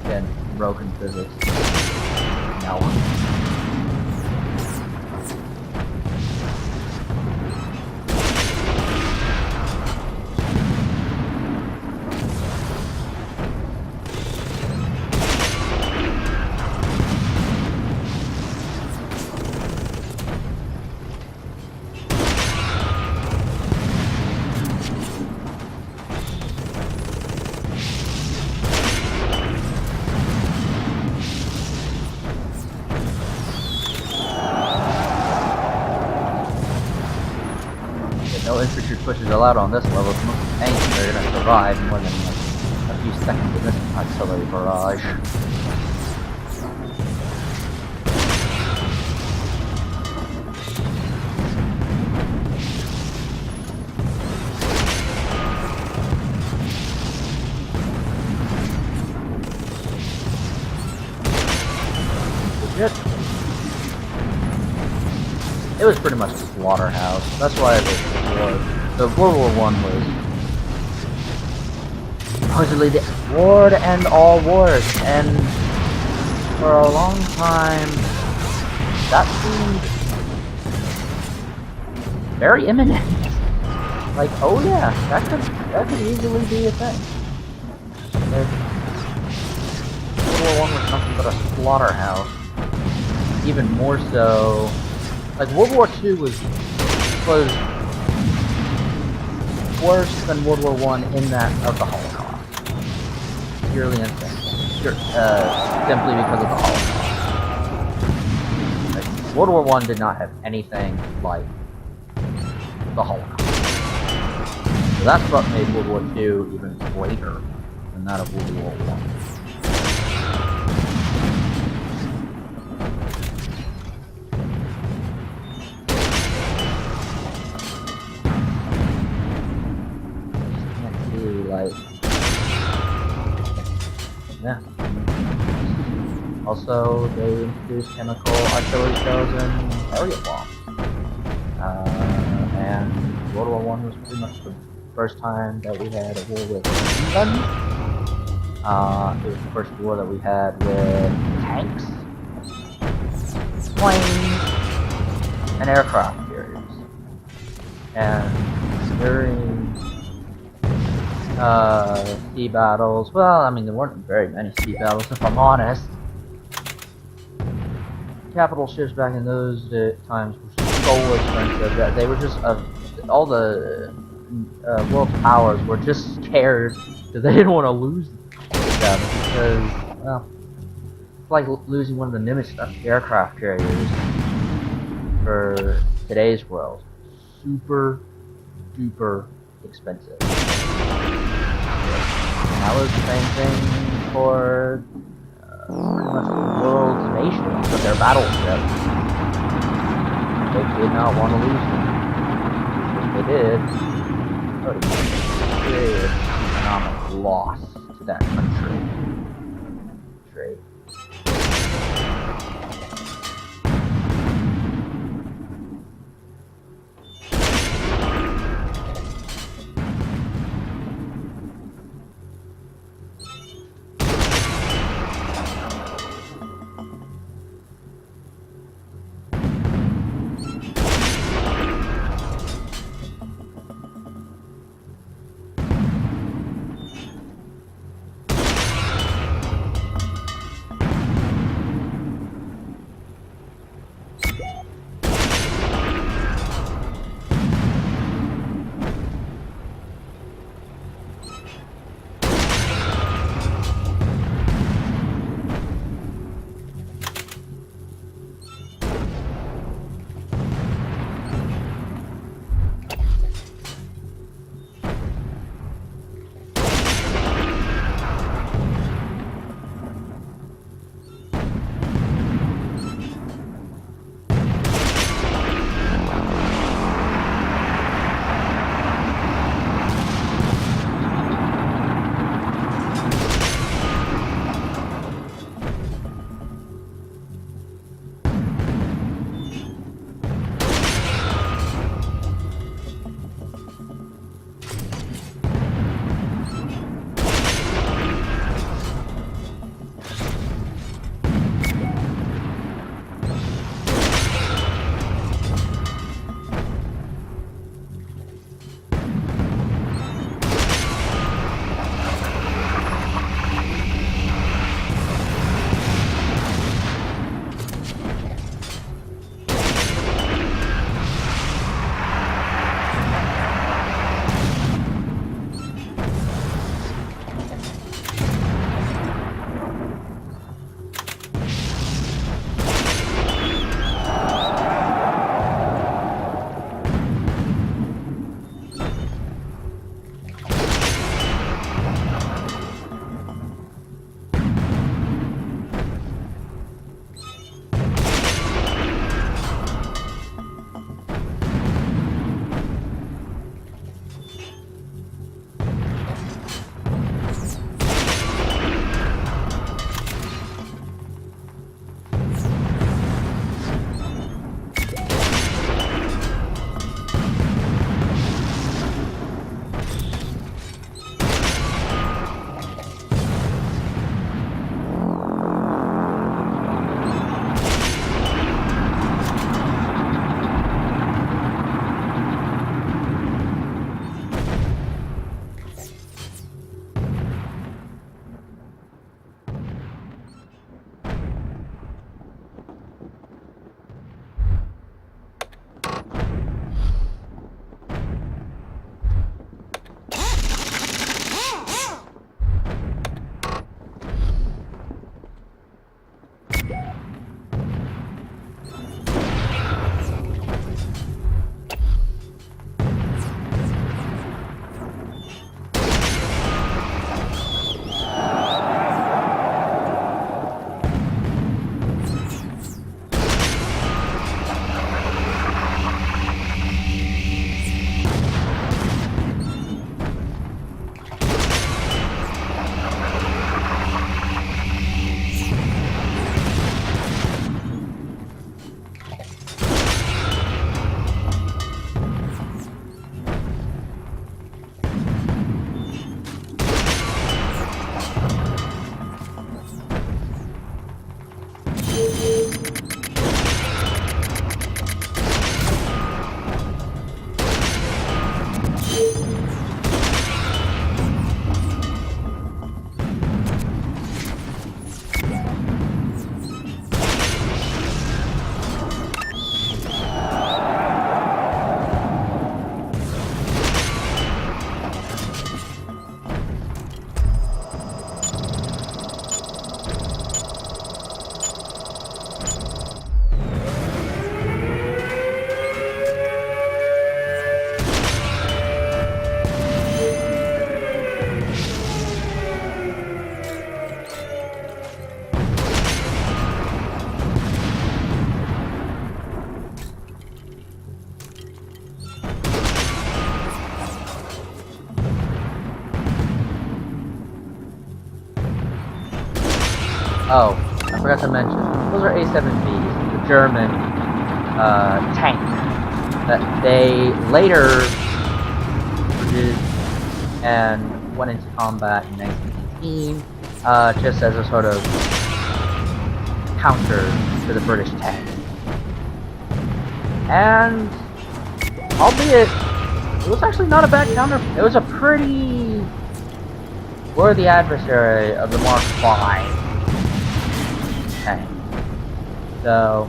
Again, broken physics. Now no infantry pushes allowed on this level. Most tanks are gonna survive more than like, a few seconds of this artillery barrage. It was pretty much a slaughterhouse. That's why the World War I was supposedly the war to end all wars, and for a long time that seemed very imminent. Like, oh yeah, that could easily be a thing. World War I was nothing but a slaughterhouse. Even more so. Like, World War II was worse than World War I in that of the Holocaust. Purely and simply because of the Holocaust. Like, World War I did not have anything like the Holocaust. So that's what made World War II even greater than that of World War I. Yeah. Also, they introduced chemical artillery shells and area bombs. And World War I was pretty much the first time that we had a war with machine guns. It was the first war that we had with tanks, planes, and aircraft carriers. And during sea battles. Well, I mean, there weren't very many sea battles, if I'm honest. Capital ships back in those times were so expensive that they were just all the world powers were just scared that they didn't want to lose them because, well, it's like losing one of the Nimitz aircraft carriers for today's world. Super duper expensive. That was the same thing for pretty much the world's nations with their battleships. They did not want to lose them. If they did, it would have been a serious economic loss to that country. Trade. Oh, I forgot to mention, those are A7Bs, the German tank that they later produced and went into combat in 1918, just as a sort of counter to the British tank. And, albeit, it was actually not a bad counter. It was a pretty worthy adversary of the Mark V tank. So,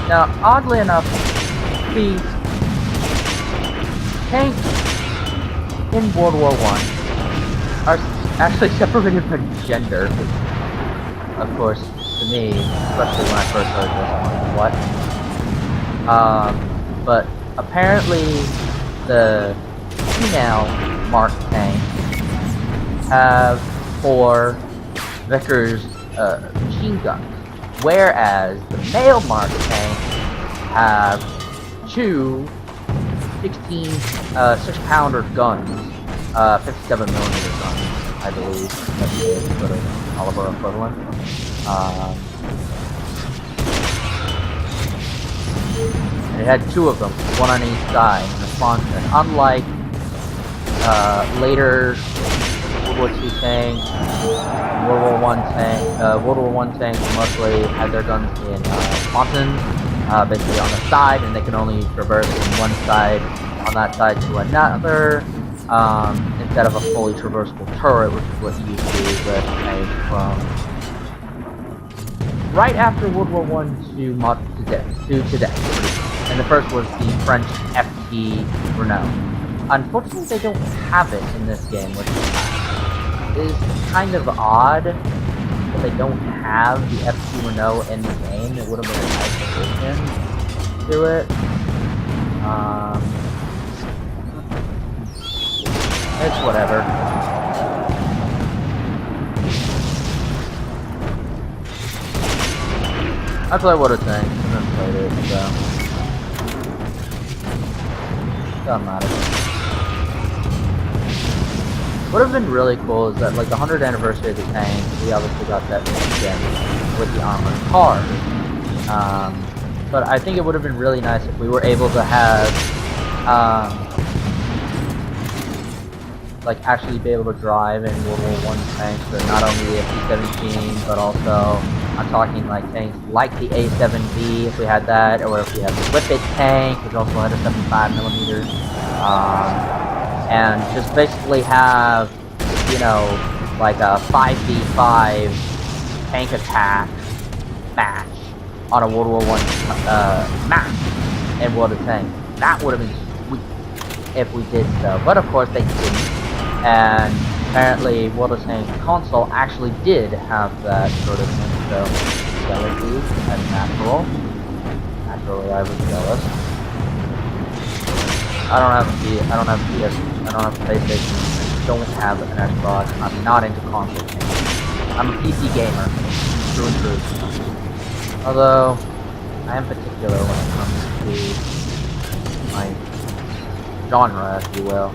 now, oddly enough, these tanks in World War I are actually separated by gender. Of course, to me, especially when I first heard this, I'm like, what? But apparently, the female Mark tanks have 4 Vickers machine guns, whereas the male Mark tanks have 2 6-pounder guns, 57mm guns, I believe. That's the sort of caliber equivalent. And it had 2 of them, one on each side, in response. And unlike later World War II tanks, World War I tanks mostly had their guns in pontons, basically on the side, and they can only traverse from one side on that side to another, instead of a fully traversable turret, which is what you see with tanks from right after World War I to today. And the first was the French FT Renault. Unfortunately, they don't have it in this game, which is kind of odd that they don't have the FT Renault in the game. It would have been a nice addition to it. It's whatever. I play what a tank, and then played it, so doesn't matter. What would have been really cool is that, like, the 100th anniversary of the tank, we obviously got that again with the armored cars. But I think it would have been really nice if we were able to have, like, actually be able to drive in World War I tanks, so not only the F-17, but also, I'm talking like tanks like the A7B, if we had that, or if we had the Whippet tank, which also had a 75mm, and just basically have, you know, like a 5v5 tank attack match on a World War I map in World of Tanks. That would have been sweet if we did so, but of course they didn't. And apparently World of Tanks console actually did have that sort of thing, so jealousy as natural. Naturally I was jealous. I don't have PS, I don't have PlayStation, I don't have an Xbox, I'm not into console games. I'm a PC gamer, through and through. Although, I am particular when it comes to my genre, if you will.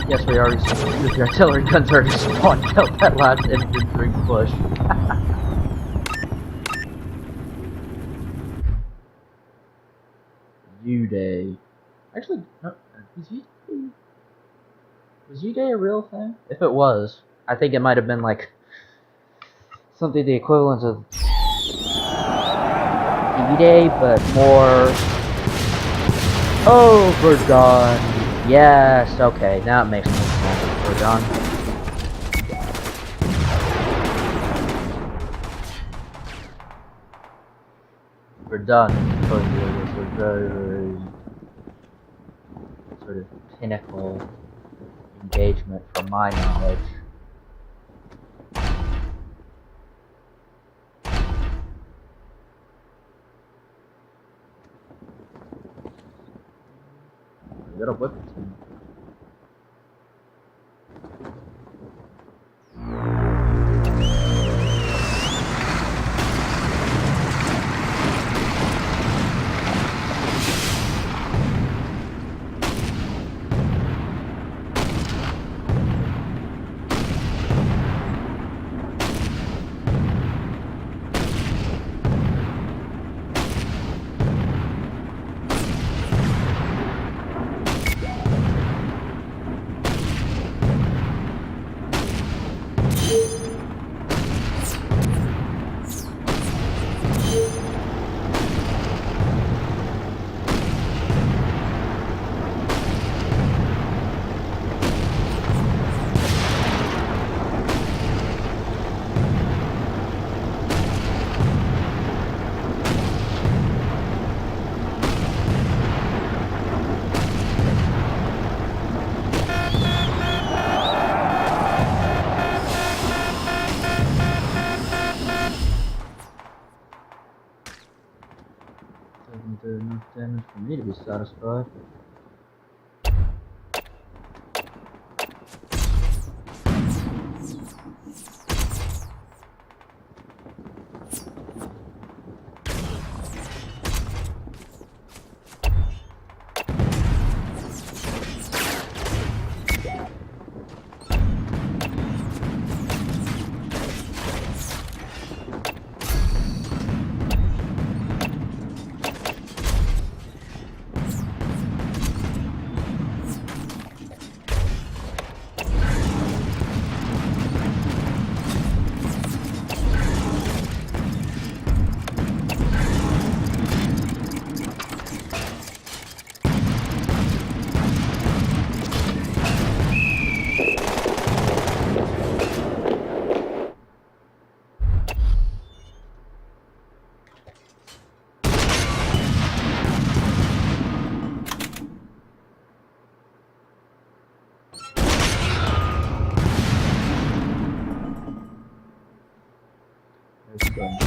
Yes, we already the artillery guns already spawned out that last infantry push. U-Day. Actually, no, was U-Day a real thing? If it was, I think it might have been like something the equivalent of D-Day, but more overdone. Yes, okay, now it makes more sense. Overdone. we're done. Supposedly, it was a very, very sort of pinnacle engagement from my knowledge. We gotta whip it to me. Doesn't do enough damage for me to be satisfied. There's some.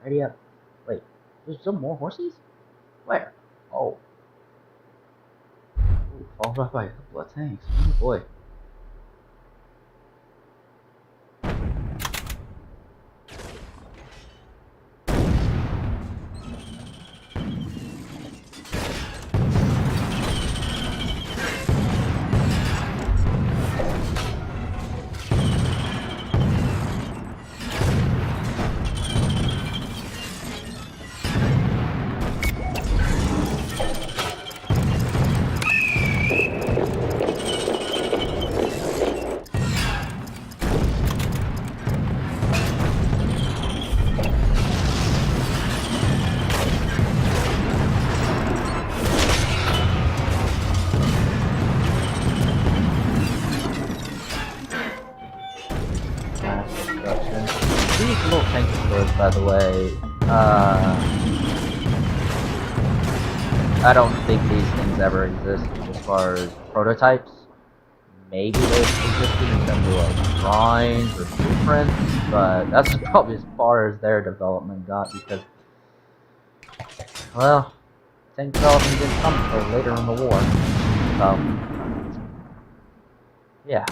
Ready up. Wait, there's some more horses? Where? Oh. Ooh, followed up by a couple of tanks. Oh boy. These little tank destroyers, by the way, I don't think these things ever existed as far as prototypes. Maybe they existed in terms of like drawings or blueprints, but that's probably as far as their development got because, well, tank development didn't come until later in the war. So, yeah.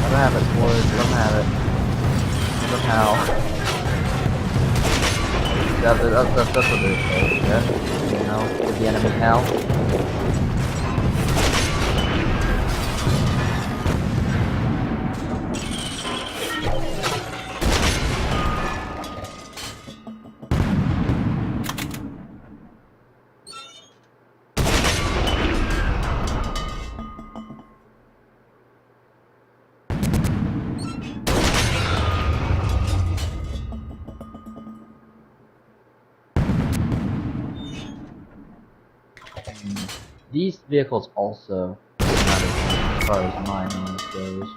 Let them have it, boys. Let them have it. Somehow. That's what they're saying, yeah? You know, give the enemy hell. These vehicles also matter as far as mining goes.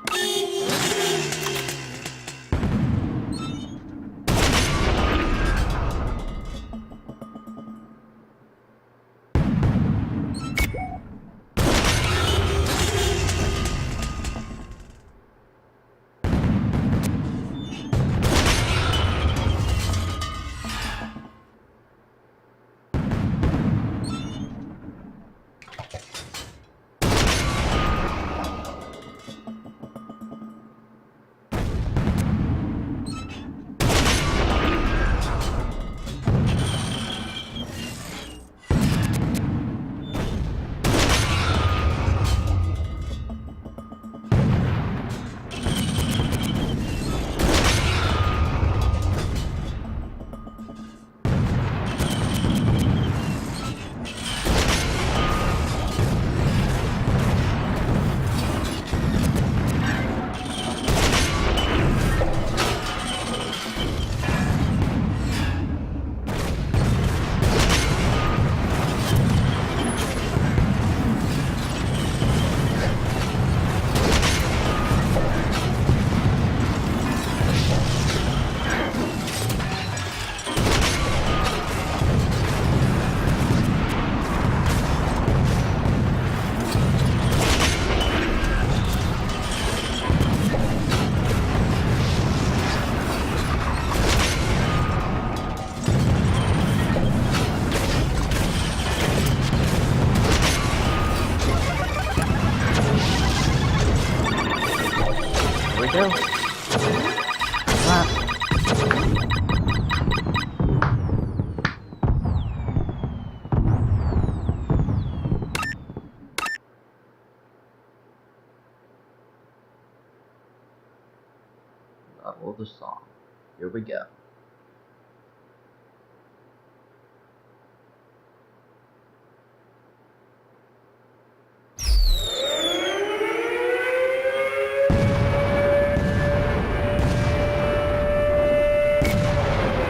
Here we go.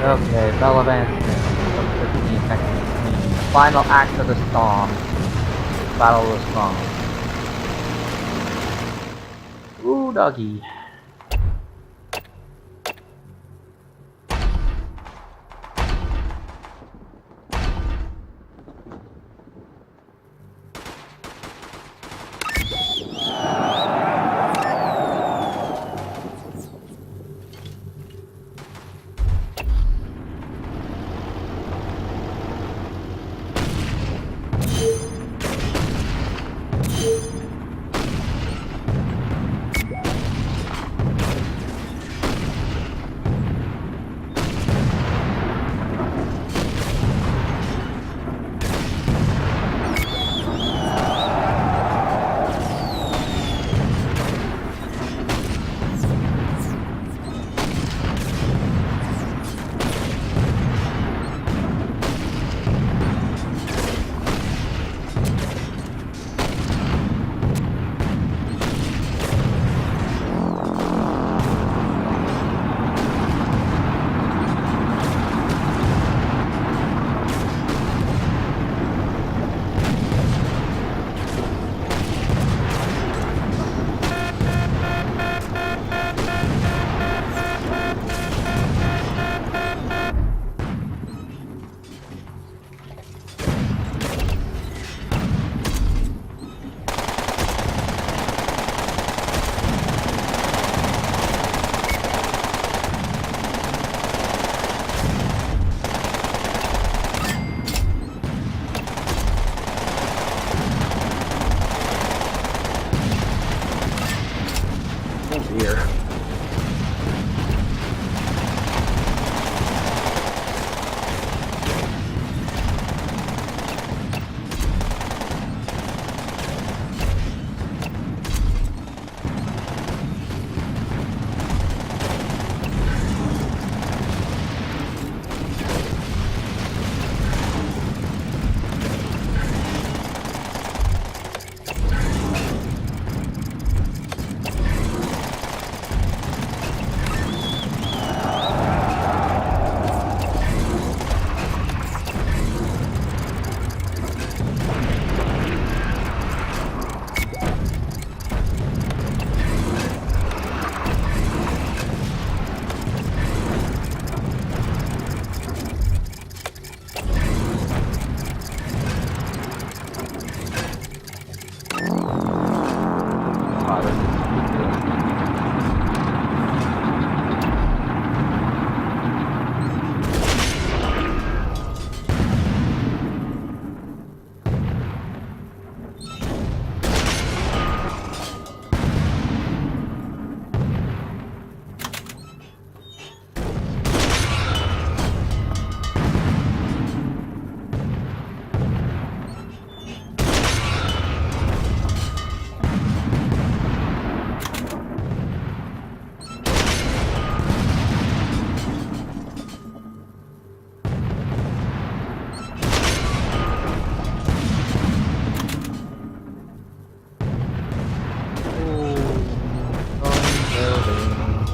Okay, Bell of Anston, 15 seconds. Final act of the song. Battle of the Song. Ooh, doggy.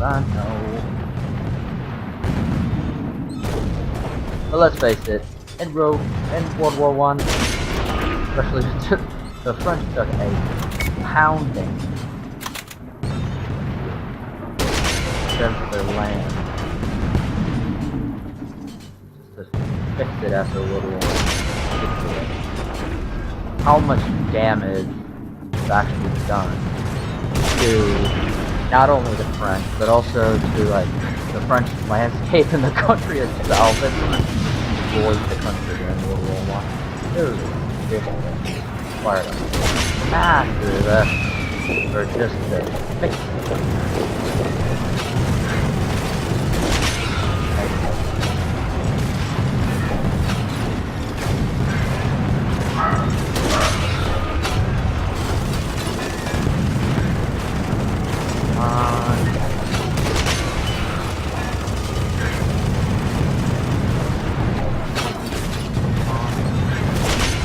I know. But let's face it, in World War One, especially the French took a pounding against their land just to fix it after World War One. How much damage is actually done to not only the French, but also to like the French landscape and the country itself. It destroyed the country during World War One. It was ridiculous. Fired up massive effort for just to fix it.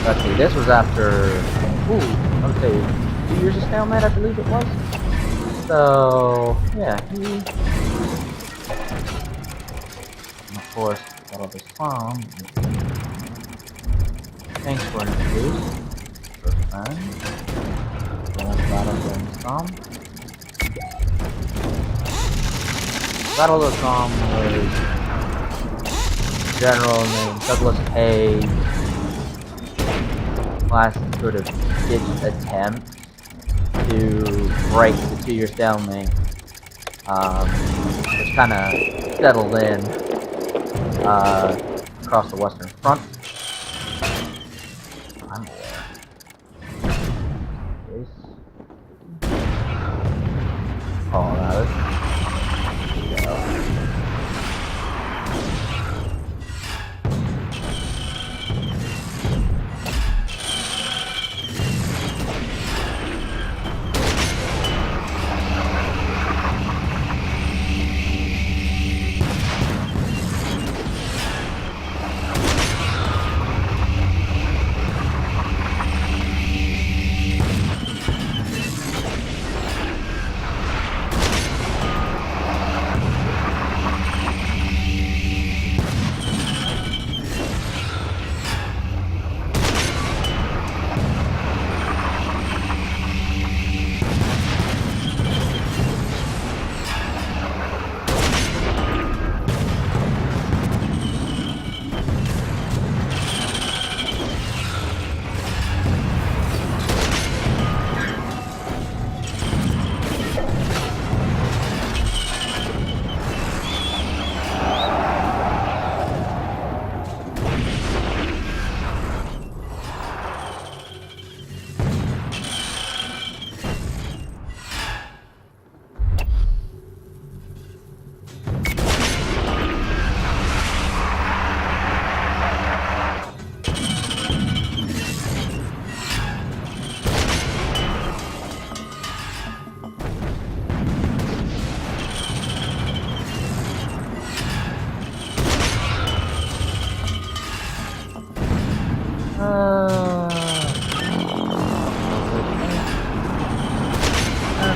let's see, this was after, I would say 2 years of stalemate, I believe it was. So, yeah, and of course, got all this farm. Thanks for introduced. First time. Battle during Storm. Battle of Storm was general named Douglas Hayes' last sort of ditched attempt to break the 2-year stalemate, which kind of settled in across the Western Front. I'm aware. Oh, that is.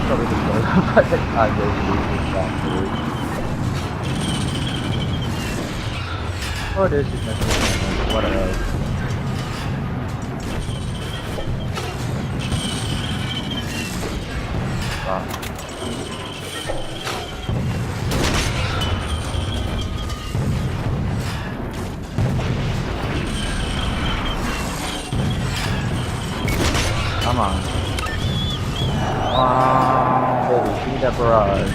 Probably just go by the time they release that food. Or there's just nothing. What else? Come on. Baby, see that barrage.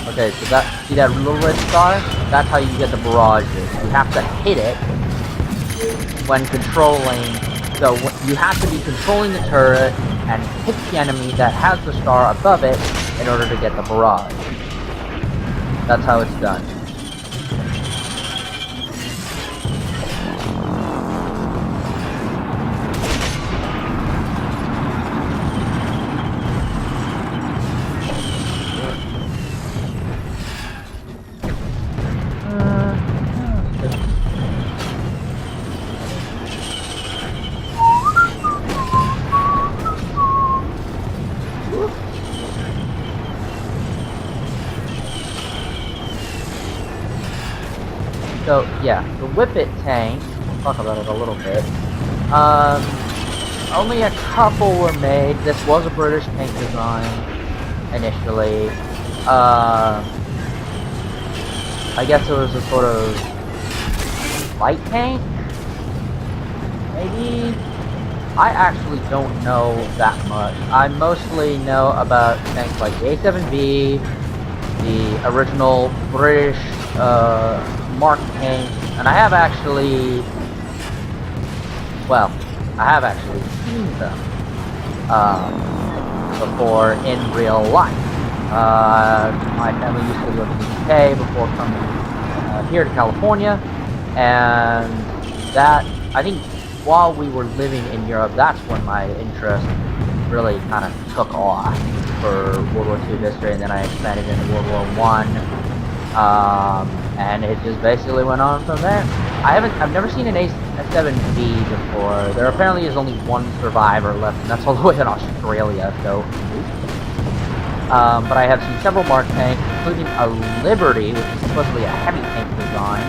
Okay, so see that little red star? That's how you get the barrages. You have to hit it when controlling. So you have to be controlling the turret and hit the enemy that has the star above it in order to get the barrage. That's how it's done. So yeah, the Whippet tank, we'll talk about it a little bit. Only a couple were made. This was a British tank design initially. I guess it was a sort of light tank, maybe? I actually don't know that much. I mostly know about tanks like the A7B, the original British Mark tank, and I have actually seen them before in real life. My family used to live in the UK before coming here to California, and that, I think, while we were living in Europe, that's when my interest really kind of took off for World War II history, and then I expanded into World War I, And it just basically went on from there. I've never seen an A7B before. There apparently is only one survivor left, and that's all the way in Australia, so. But I have seen several Mark tanks, including a Liberty, which is supposedly a heavy tank design.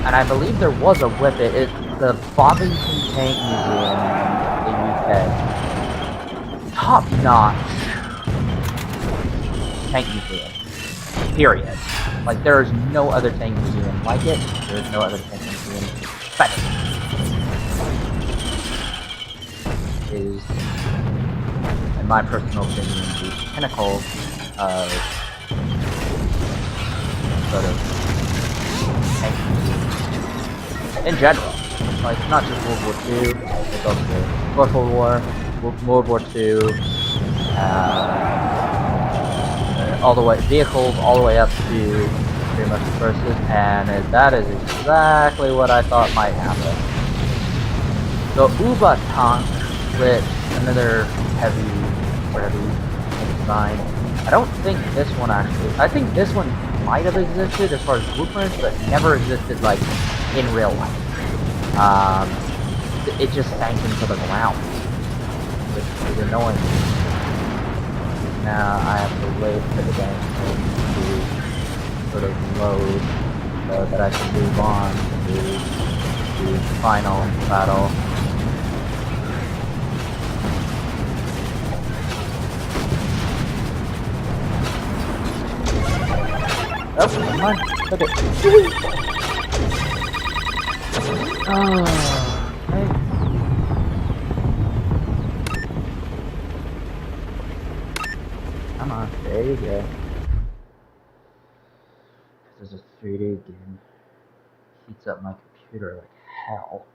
And I believe there was a Whippet. It's the Bovington Tank Museum in the UK. Top-notch tank museum. Period. Like, there is no other tank museum like it. There is no other tank museum better. It is, in my personal opinion, the pinnacle of sort of tank museum. In general. Like, not just World War II, it's also First World War, World War II, all the way, vehicles all the way up to pretty much the versus, and that is exactly what I thought might happen. The Uba tank, which another heavy design. I don't think this one actually. I think this one might have existed as far as blueprints, but never existed like in real life. It just sank into the ground, which is annoying. Now I have to wait for the game to sort of load so that I can move on to the final battle. Oh, come on. Look at it. Oh, okay. Come on, there you go. This is a 3D game. Heats up my computer like hell.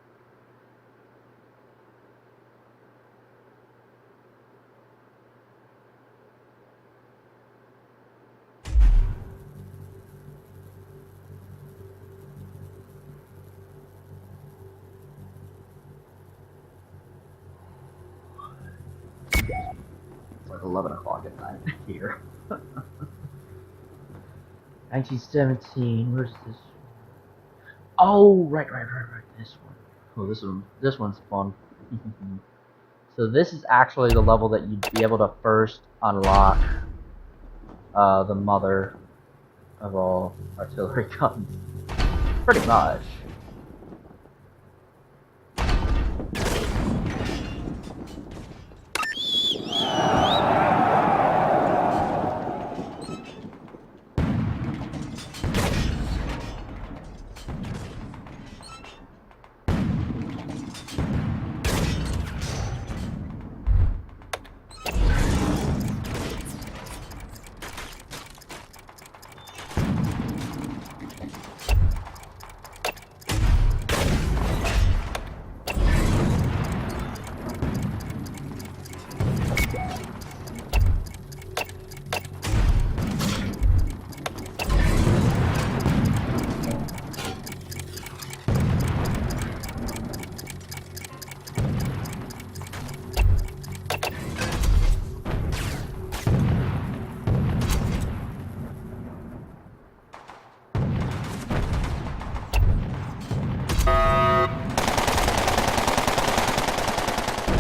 It's like 11 o'clock at night here. 1917, where's this? Oh, right, this one. Oh, this one's fun. So this is actually the level that you'd be able to first unlock the mother of all artillery guns. Pretty much.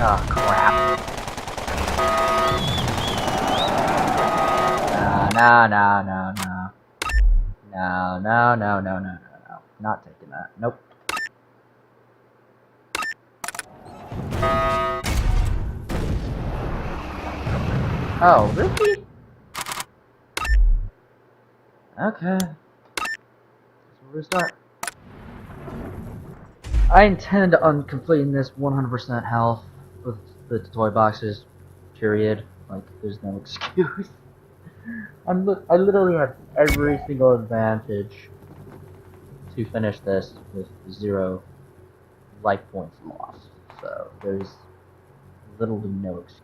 Oh, crap. No. No. Not taking that. Nope. Oh, really? Okay. Let's restart. I intend on completing this 100% health with the toy boxes, period. Like, there's no excuse. I literally have every single advantage to finish this with 0 life points lost. So, there's literally no excuse.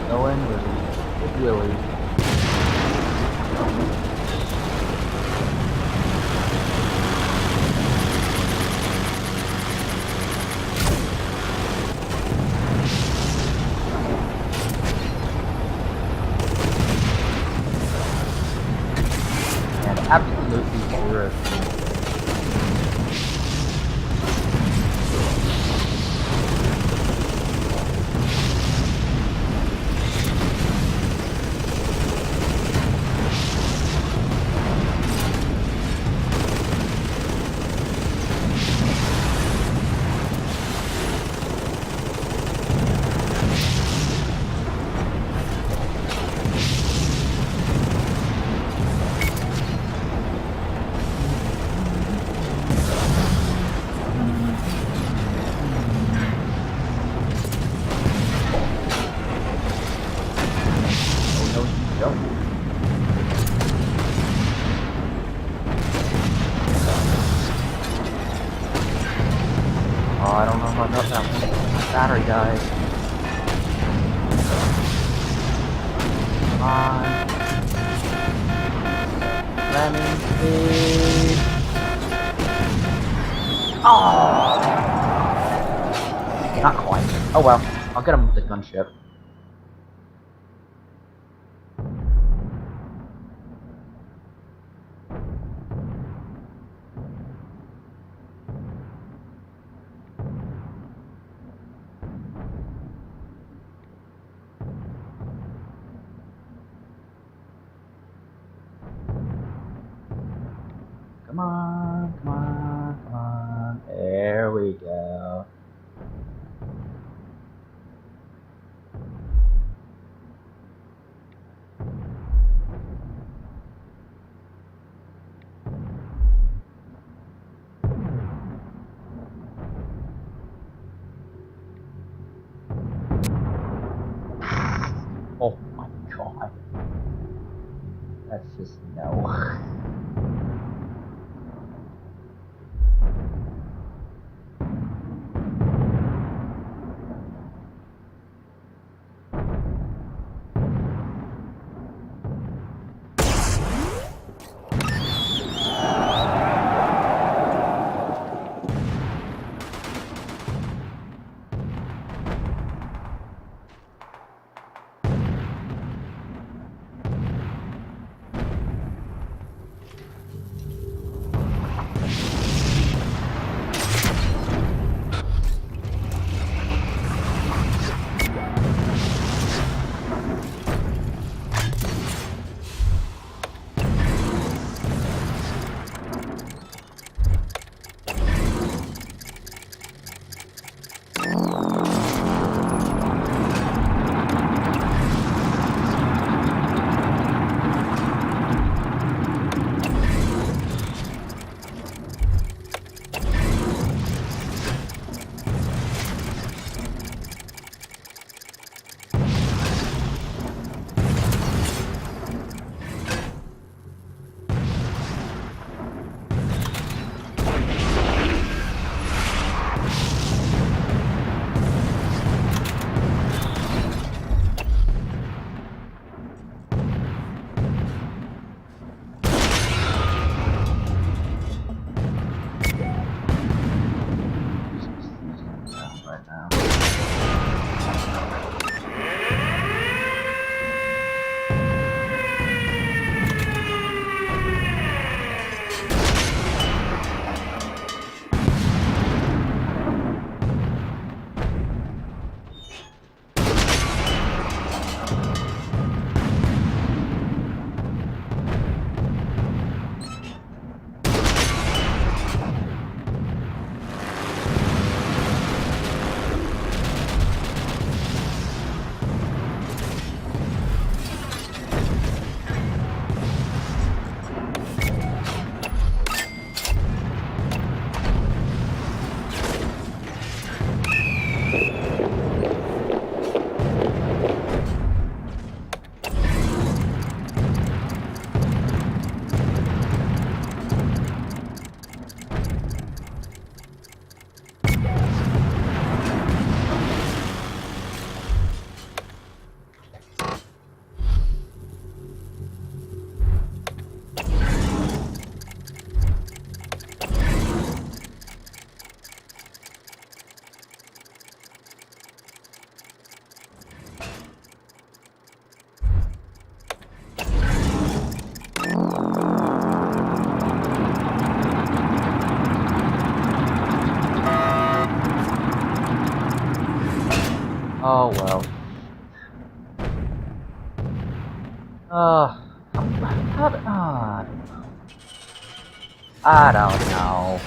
Going with Willie. And absolutely terrific. Oh, I don't know if I got that one. Battery died. Come on. Lemon speed. Oh! Not quite. Oh well. I'll get him with the gunship. Come on, come on, come on. There we go. Oh my god. That's just no. Oh well. I don't know.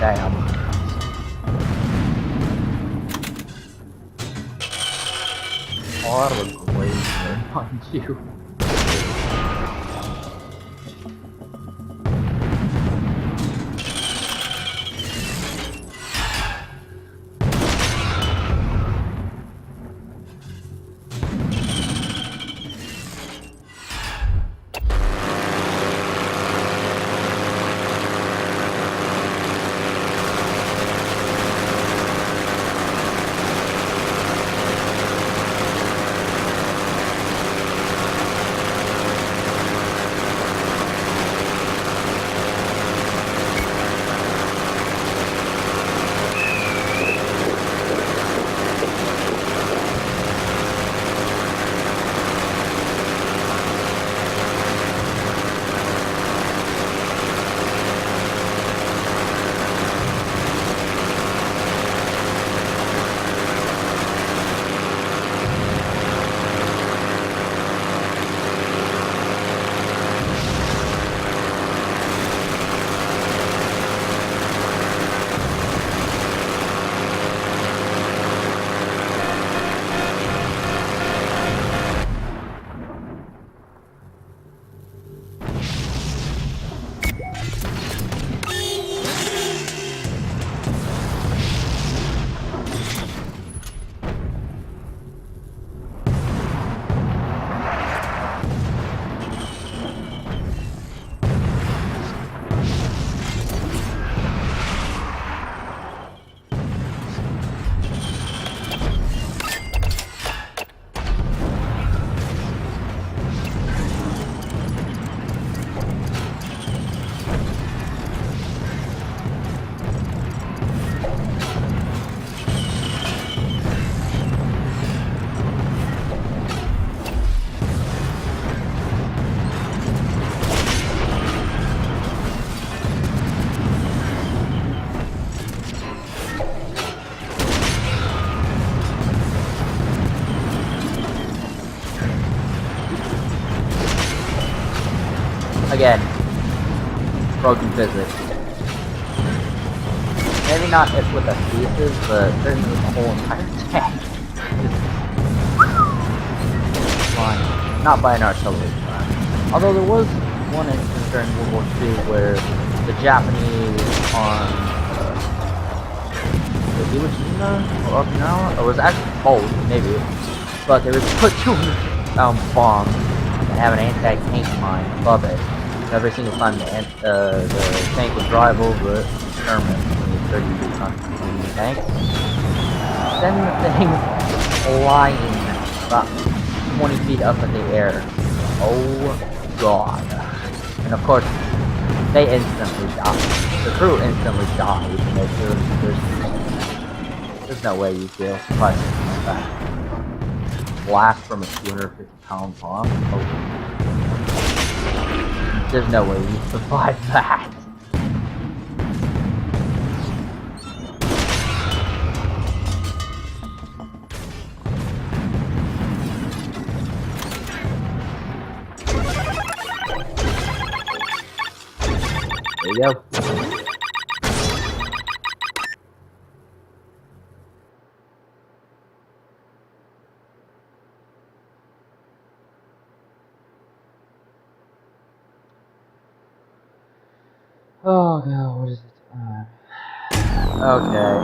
Damn. Oh, that was great there, mind you. again, broken physics. Maybe not if with the pieces, but certainly with the whole entire tank. Flying. Not by an artillery strike. Although there was one instance during World War II where the Japanese on Iwo Jima or Okinawa, or was it actually both, maybe, but they would put 200-pound bombs and have an anti-tank mine above it. Every single time the tank would drive over it, determine when you 30 tons of tank, send the thing flying about 20 feet up in the air. Oh god. And of course, they instantly died. The crew instantly died. You know, there's no way you feel surprised like that. Blast from a 250-pound bomb? Oh. There's no way you survive that. There you go. Oh god, what is it? Okay.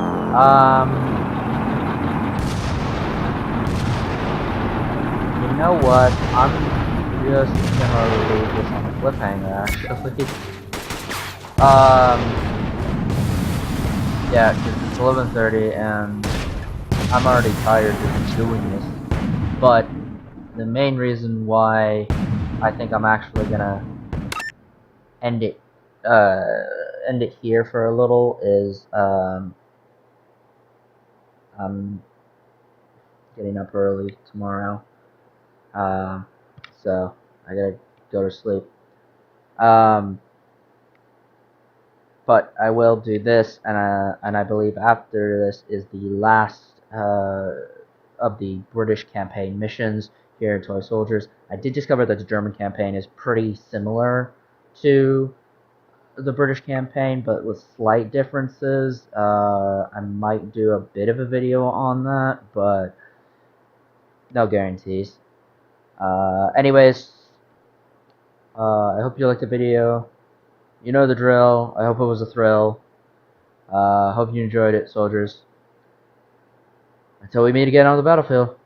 You know what? I'm just gonna leave this on a cliffhanger, actually. Yeah, because it's 11:30 and I'm already tired of doing this. But the main reason why I think I'm actually gonna end it here for a little is I'm getting up early tomorrow, so I gotta go to sleep. But I will do this, and I believe after this is the last of the British campaign missions here in Toy Soldiers. I did discover that the German campaign is pretty similar to the British campaign, but with slight differences. I might do a bit of a video on that, but no guarantees. Anyways, I hope you liked the video. You know the drill. I hope it was a thrill. Hope you enjoyed it, soldiers. Until we meet again on the battlefield.